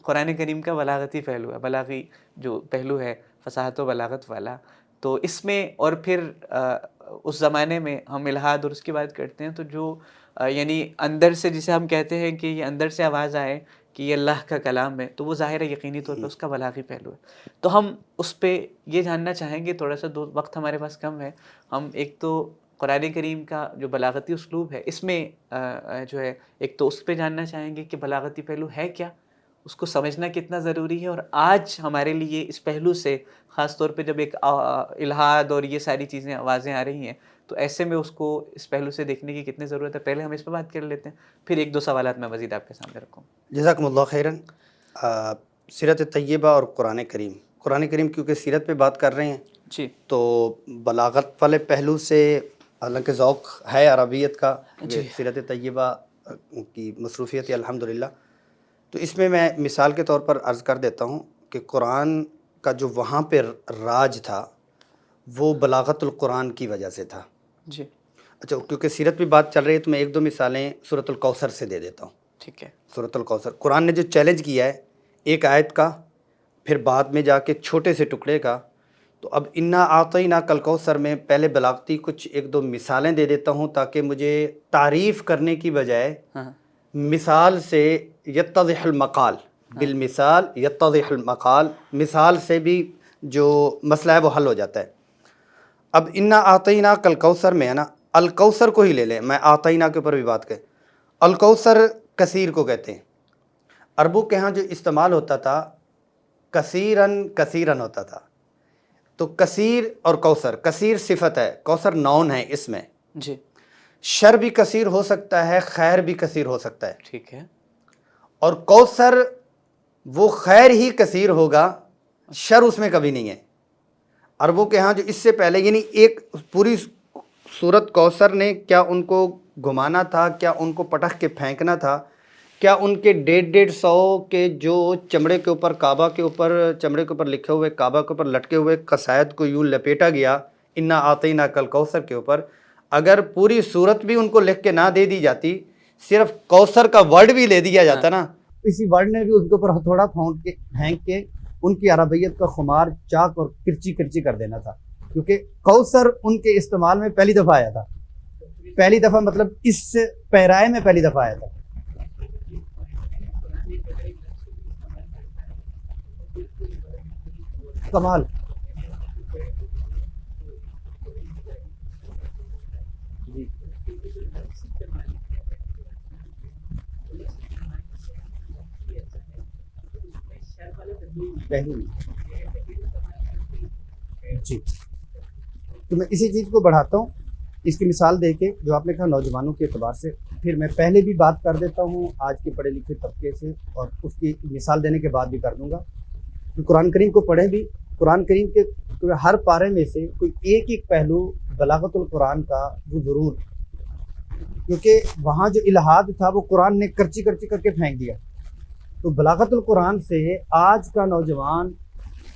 قرآن کریم کا بلاغتی پہلو ہے، بلاغی جو پہلو ہے فصاحت و بلاغت والا. تو اس میں اور پھر اس زمانے میں ہم الہاد اور اس کی بات کرتے ہیں تو جو یعنی اندر سے جسے ہم کہتے ہیں کہ یہ اندر سے آواز آئے کہ یہ اللہ کا کلام ہے، تو وہ ظاہر ہے یقینی طور پہ اس کا بلاغی پہلو ہے. تو ہم اس پہ یہ جاننا چاہیں گے، تھوڑا سا وقت ہمارے پاس کم ہے. ہم ایک تو قرآن کریم کا جو بلاغتی اسلوب ہے اس میں جو ہے ایک تو اس پہ جاننا چاہیں گے کہ بلاغتی پہلو ہے کیا، اس کو سمجھنا کتنا ضروری ہے، اور آج ہمارے لیے اس پہلو سے خاص طور پہ جب ایک الہاد اور یہ ساری چیزیں آوازیں آ رہی ہیں تو ایسے میں اس کو اس پہلو سے دیکھنے کی کتنی ضرورت ہے. پہلے ہم اس پہ بات کر لیتے ہیں، پھر ایک دو سوالات میں مزید آپ کے سامنے رکھوں. جزاکم اللہ خیراً. سیرت طیبہ اور قرآن کریم کیونکہ سیرت پہ بات کر رہے ہیں جی تو بلاغت والے پہلو سے حالانکہ ذوق ہے عربیت کا، سیرت طیبہ کی مصروفیت ہے الحمدللہ. تو اس میں مثال کے طور پر عرض کر دیتا ہوں کہ قرآن کا جو وہاں پہ راج تھا وہ بلاغت القرآن کی وجہ سے تھا. جی اچھا، کیونکہ سیرت پہ بات چل رہی ہے تو میں ایک دو مثالیں سورۃ الکوثر سے دے دیتا ہوں. ٹھیک ہے. سورۃ الکوثر قرآن نے جو چیلنج کیا ہے ایک آیت کا، پھر بعد میں جا کے چھوٹے سے ٹکڑے کا. تو اب انا اعطیناک کالکوثر میں پہلے بلاغتی کچھ ایک دو مثالیں دے دیتا ہوں تاکہ مجھے تعریف کرنے کی بجائے مثال سے یتضح المقال، بالمثال یتضح المقال، مثال سے بھی جو مسئلہ ہے وہ حل ہو جاتا ہے. اب انا اعطیناک کالکوثر میں ہے نا، الکوثر کو ہی لے لیں، میں اعطینا کے اوپر بھی بات کریں. الکوثر کثیر کو کہتے ہیں. عربوں کے ہاں جو استعمال ہوتا تھا کثیرن ہوتا تھا. تو کثیر اور کوثر، کثیر صفت ہے، کوثر نون ہے اس میں. جی شر بھی کثیر ہو سکتا ہے، خیر بھی کثیر ہو سکتا ہے. ٹھیک ہے. اور کوثر وہ خیر ہی کثیر ہوگا، شر اس میں کبھی نہیں ہے. عربوں کے ہاں جو اس سے پہلے یعنی ایک پوری سورت کوثر نے کیا ان کو گھمانا تھا، کیا ان کو پٹخ کے پھینکنا تھا، کیا ان کے 150 کے جو چمڑے کے اوپر کعبہ کے اوپر چمڑے کے اوپر لکھے ہوئے کعبہ کے اوپر لٹکے ہوئے قصائد کو یوں لپیٹا گیا انا اعطیناک الکوثر کے اوپر، اگر پوری صورت بھی ان کو لکھ کے نہ دے دی جاتی، صرف کوثر کا ورڈ بھی لے دیا جاتا نا، اسی ورڈ نے بھی اس کے اوپر ہتھوڑا پھینک کے ان کی عربیت کا خمار چاک اور کرچی کرچی کر دینا تھا. کیونکہ کوثر ان کے استعمال میں پہلی دفعہ آیا تھا، پہلی دفعہ مطلب اس پیرائے میں پہلی دفعہ آیا تھا. کمال جی. تو میں اسی چیز کو بڑھاتا ہوں اس کی مثال دے کے جو آپ نے کہا نوجوانوں کے اعتبار سے. پھر میں پہلے بھی بات کر دیتا ہوں آج کے پڑھے لکھے طبقے سے اور اس کی مثال دینے کے بعد بھی کر دوں گا. قرآن کریم کو پڑھیں بھی، قرآن کریم کے ہر پارے میں سے کوئی ایک پہلو بلاغت القرآن کا وہ ضرور، کیونکہ وہاں جو الہاد تھا وہ قرآن نے کرچی کرچی کر کے پھینک دیا. تو بلاغت القرآن سے آج کا نوجوان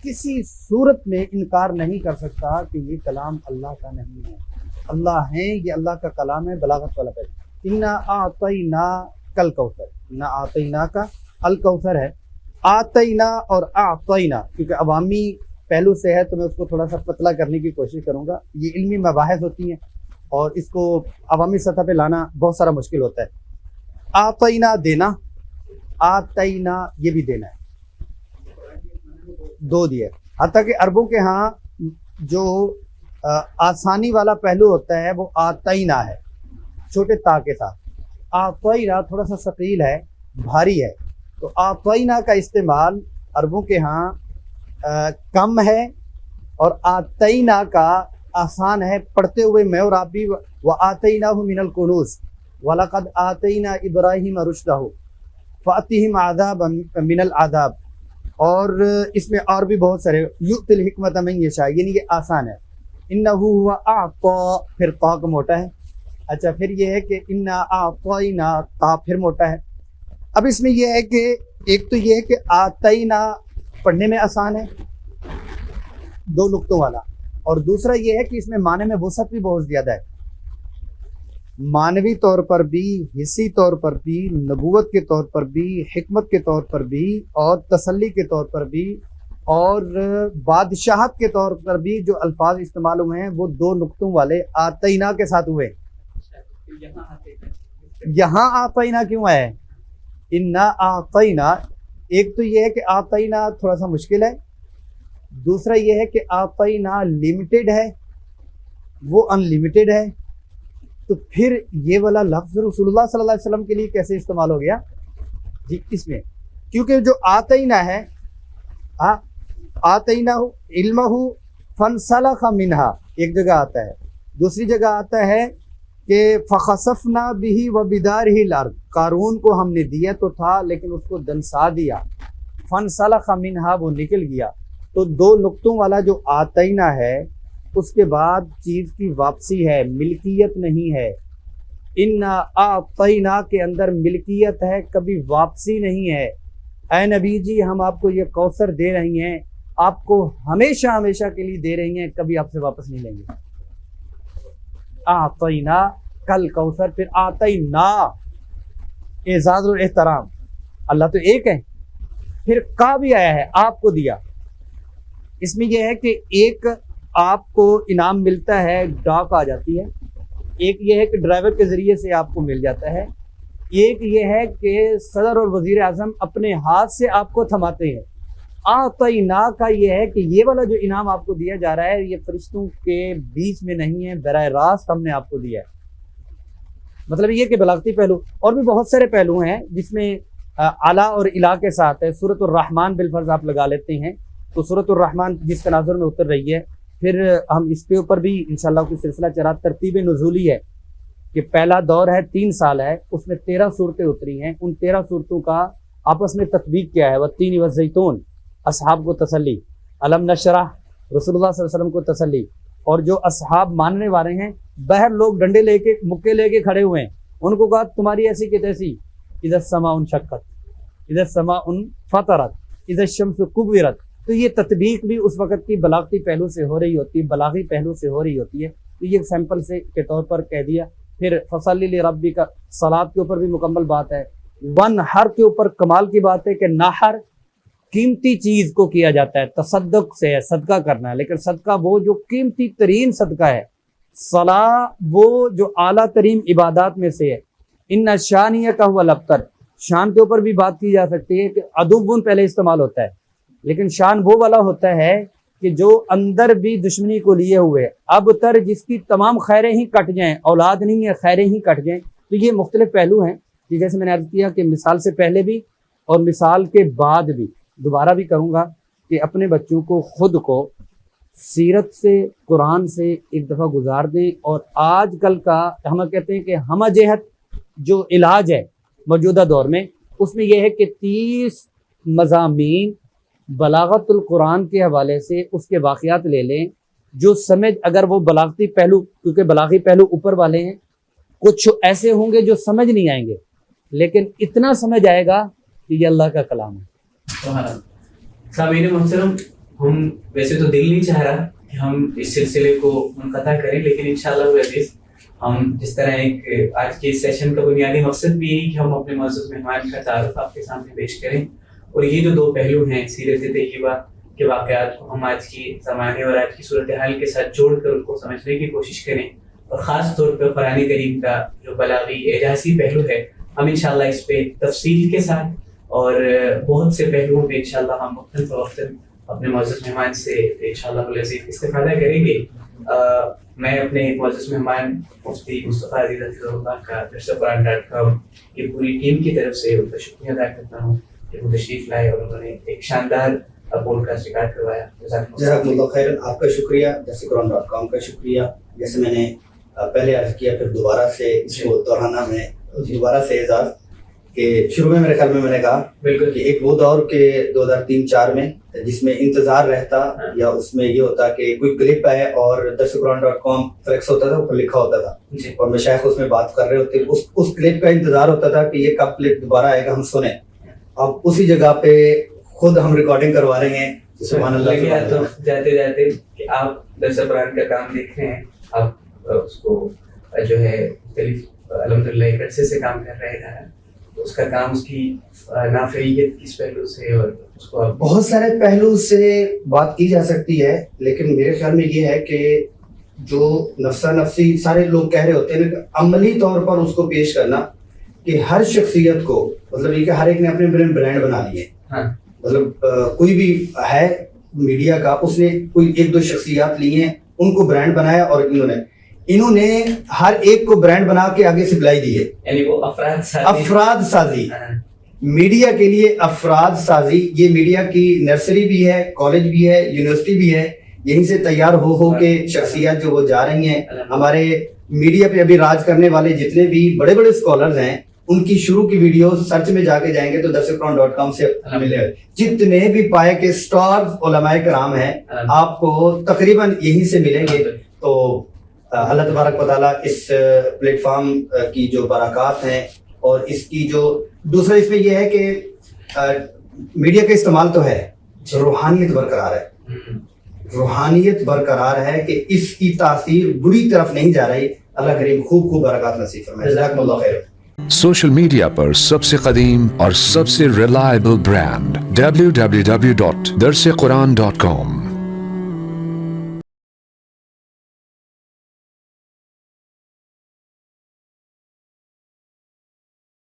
کسی صورت میں انکار نہیں کر سکتا کہ یہ کلام اللہ کا نہیں ہے. اللہ ہیں، یہ اللہ کا کلام ہے. بلاغت والا پہلو انا اعطیناک الکوثر، انا اعطیناک الکوثر ہے. آتینا اور اعطینا کیونکہ عوامی پہلو سے ہے تو میں اس کو تھوڑا سا پتلا کرنے کی کوشش کروں گا. یہ علمی مباحث ہوتی ہیں اور اس کو عوامی سطح پہ لانا بہت سارا مشکل ہوتا ہے. آتینا دینا، آتینا یہ بھی دینا ہے، دو دیا. حتیٰ کہ عربوں کے ہاں جو آسانی والا پہلو ہوتا ہے وہ آتینا ہے، چھوٹے تا کے ساتھ. آتینا تھوڑا سا ثقیل ہے، بھاری ہے. تو آتینا کا استعمال عربوں کے ہاں کم ہے اور آتینا کا آسان ہے پڑھتے ہوئے میں اور آپ بھی. وآتیناہ من الکنوز وَلَقَدْ آتَيْنَا إِبْرَاهِيمَ رُشْدَهُ فَأْتِهِمْ عَذَابًا مِنَ الْعَذَابِ. اور اس میں اور بھی بہت سارے یؤتی الحکمت من یشاء، یعنی یہ آسان ہے. انہ هو اعطى، پھر طا کا موٹا ہے. اچھا پھر یہ ہے کہ انا اعطینا، تا پھر موٹا ہے. اب اس میں یہ ہے کہ ایک تو یہ ہے کہ آتینا پڑھنے میں آسان ہے، دو نقطوں والا، اور دوسرا یہ ہے کہ اس میں معنی میں وسعت بھی بہت زیادہ ہے، معنوی طور پر بھی، حصی طور پر بھی، نبوت کے طور پر بھی، حکمت کے طور پر بھی، اور تسلی کے طور پر بھی، اور بادشاہت کے طور پر بھی. جو الفاظ استعمال ہوئے ہیں وہ دو نقطوں والے آتینا کے ساتھ ہوئے. یہاں آتینا کیوں آیا ہے؟ انا آتینا، ایک تو یہ ہے کہ آتینا تھوڑا سا مشکل ہے، دوسرا یہ ہے کہ آتینا لمیٹڈ ہے، وہ ان لمیٹڈ ہے. تو پھر یہ والا لفظ رسول اللہ صلی اللہ علیہ وسلم کے لیے کیسے استعمال ہو گیا جی اس میں؟ کیونکہ جو آتینا ہے، آتینا علمہ فانسلخ منہا ایک جگہ آتا ہے، دوسری جگہ آتا ہے کہ فخسفنا بہ وبدارہ الارض، قارون کو ہم نے دیا تو تھا لیکن اس کو دنسا دیا. فانسلخ منہا، وہ نکل گیا. تو دو نقطوں والا جو آتینا ہے اس کے بعد چیز کی واپسی ہے، ملکیت نہیں ہے. انا اعطینا کے اندر ملکیت ہے، کبھی واپسی نہیں ہے. اے نبی جی ہم آپ کو یہ کوثر دے رہی ہیں، آپ کو ہمیشہ ہمیشہ کے لیے دے رہی ہیں، کبھی آپ سے واپس نہیں لیں گے. اعطینا کل کوثر، پھر آتینا اعزاز اور احترام. اللہ تو ایک ہے. پھر کا بھی آیا ہے، آپ کو دیا. اس میں یہ ہے کہ ایک آپ کو انعام ملتا ہے، ڈاک آ جاتی ہے. ایک یہ ہے کہ ڈرائیور کے ذریعے سے آپ کو مل جاتا ہے. ایک یہ ہے کہ صدر اور وزیر اعظم اپنے ہاتھ سے آپ کو تھماتے ہیں. آتینا کا یہ ہے کہ یہ والا جو انعام آپ کو دیا جا رہا ہے یہ فرشتوں کے بیچ میں نہیں ہے، براہ راست ہم نے آپ کو دیا ہے. مطلب یہ کہ بلاغتی پہلو اور بھی بہت سارے پہلو ہیں جس میں اعلیٰ اور الہ کے ساتھ ہے. سورۃ الرحمن بالفرض آپ لگا لیتے ہیں تو سورۃ الرحمن جس تناظر میں اتر رہی ہے، پھر ہم اس کے اوپر بھی انشاءاللہ کوئی سلسلہ چلا. ترتیب نزولی ہے کہ پہلا دور ہے 3 سال ہے، اس میں 13 صورتیں اتری ہیں. ان 13 صورتوں کا آپس میں تطبیق کیا ہے. والتین والزیتون، اصحاب کو تسلی. علم نشرح، رسول اللہ صلی اللہ علیہ وسلم کو تسلی. اور جو اصحاب ماننے والے ہیں، بہر لوگ ڈنڈے لے کے مکے لے کے کھڑے ہوئے ہیں، ان کو کہا تمہاری ایسی کہ تیسی. اذا السماء انشقت، اذا السماء فطرت، اذا الشمس کورت. تو یہ تطبیق بھی اس وقت کی بلاغتی پہلو سے ہو رہی ہوتی ہے، بلاغی پہلو سے ہو رہی ہوتی ہے. تو یہ سیمپل سے کے طور پر کہہ دیا. پھر فصلی لربک کا صلاۃ کے اوپر بھی مکمل بات ہے. ونحر کے اوپر کمال کی بات ہے کہ نحر قیمتی چیز کو کیا جاتا ہے، تصدق سے ہے، صدقہ کرنا ہے، لیکن صدقہ وہ جو قیمتی ترین صدقہ ہے. صلاح وہ جو اعلیٰ ترین عبادات میں سے ہے. ان شانیہ کا ہوا الابتر، شان کے اوپر بھی بات کی جا سکتی ہے کہ عدوٌ پہلے استعمال ہوتا ہے، لیکن شان وہ والا ہوتا ہے کہ جو اندر بھی دشمنی کو لیے ہوئے، اب تر جس کی تمام خیریں ہی کٹ جائیں، اولاد نہیں ہے خیریں ہی کٹ جائیں. تو یہ مختلف پہلو ہیں کہ جیسے میں نے عرض کیا کہ مثال سے پہلے بھی اور مثال کے بعد بھی. دوبارہ بھی کہوں گا کہ اپنے بچوں کو خود کو سیرت سے، قرآن سے ایک دفعہ گزار دیں. اور آج کل کا ہم کہتے ہیں کہ ہمہ جہت جو علاج ہے موجودہ دور میں، اس میں یہ ہے کہ 30 مضامین بلاغت القرآن کے حوالے سے اس کے واقعات لے لیں. جو سمجھ، اگر وہ بلاغتی پہلو، کیونکہ بلاغی پہلو اوپر والے ہیں، کچھ ایسے ہوں گے جو سمجھ نہیں آئیں گے، لیکن اتنا سمجھ آئے گا کہ یہ اللہ کا کلام ہے. سامعین محترم، ہم ویسے تو دل نہیں چاہ رہا کہ ہم اس سلسلے کو منقطع کریں، لیکن انشاءاللہ عزیز ہم جس طرح ایک آج کے سیشن کا بنیادی مقصد بھی یہی کہ ہم اپنے معزز مہمان کا تعارف آپ کے سامنے پیش کریں. اور یہ جو 2 پہلو ہیں سیرت طیبہ کے واقعات کو ہم آج کی زمانے اور آج کی صورتحال کے ساتھ جوڑ کر ان کو سمجھنے کی کوشش کریں. اور خاص طور پر قرآن کریم کا جو بلاغی اعجازی پہلو ہے، ہم انشاءاللہ اس پہ تفصیل کے ساتھ اور بہت سے پہلوؤں پہ انشاءاللہ ہم وقتاً فوقتاً اپنے معزز مہمان سے انشاءاللہ العزیز استفادہ کریں گے. میں اپنے معزز مہمان مفتی مصطفیٰ عزیز حفظہ اللہ کا درسقرآن.com کی پوری ٹیم کی طرف سے ان کا شکریہ ادا کرتا ہوں کہ وہ تشریف لائے اور انہوں نے ایک شاندار پوڈ کاسٹ ریکارڈ کروایا. جزاک اللہ خیر. آپ کا شکریہ, درسقرآن.com کا شکریہ. جیسے میں نے پہلے عرض کیا, پھر دوبارہ سے اس کو دہرانا میں دوبارہ سے اعزاز کہ شروع میں میرے خیال میں نے کہا بالکل کہ ایک وہ دور کے 2003-4 میں جس میں انتظار رہتا یا اس میں یہ ہوتا کہ کوئی کلپ ہے اور درسقرآن.com فلیکس ہوتا تھا, اوپر لکھا ہوتا تھا اور مشائخ اس میں بات کر رہے ہوتے, اس کلپ کا انتظار ہوتا تھا کہ یہ کب کلپ دوبارہ آئے گا, ہم سنیں. اب اسی جگہ پہ خود ہم ریکارڈنگ کروا رہے ہیں. سبحان اللہ. تو جاتے جاتے کہ آپ درس قرآن کا کام دیکھ رہے ہیں, آپ اس کو جو ہے مختلف الحمدللہ ایک عرصے سے کام کر رہے ہیں, تو اس کا کام اس کی نافعیت کس پہلو سے اور اس کو بہت سارے پہلو سے بات کی جا سکتی ہے, لیکن میرے خیال میں یہ ہے کہ جو نفسا نفسی سارے لوگ کہہ رہے ہوتے ہیں عملی طور پر اس کو پیش کرنا کہ ہر شخصیت کو, مطلب یہ کہ ہر ایک نے اپنے برانڈ بنا لیے. مطلب کوئی بھی ہے میڈیا کا, اس نے کوئی ایک دو شخصیات لی ہیں, ان کو برانڈ بنایا اور انہوں نے ہر ایک کو برانڈ بنا کے آگے سپلائی دی ہے. یعنی وہ افراد سازی, میڈیا کے لیے افراد سازی. یہ میڈیا کی نرسری بھی ہے, کالج بھی ہے, یونیورسٹی بھی ہے. یہیں سے تیار ہو کے شخصیات جو وہ جا رہی ہیں. ہمارے میڈیا پہ ابھی راج کرنے والے جتنے بھی بڑے بڑے اسکالرز ہیں, ان کی شروع کی ویڈیوز سرچ میں جا کے جائیں گے تو درسقرآن.com سے ملے. جتنے بھی پائے کے سٹارز علماء کرام ہیں آپ کو تقریباً یہیں سے ملیں گے. تو اللہ تبارک و تعالیٰ اس پلیٹ فارم کی جو برکات ہیں اور اس کی جو دوسرا اس میں یہ ہے کہ میڈیا کا استعمال تو ہے, روحانیت برقرار ہے. روحانیت برقرار ہے کہ اس کی تاثیر بری طرف نہیں جا رہی. اللہ کریم خوب خوب برکات نصیب فرمائے. جزاکم اللہ خیر. سوشل میڈیا پر سب سے قدیم اور سب سے ریلائبل برانڈ www.darsequran.com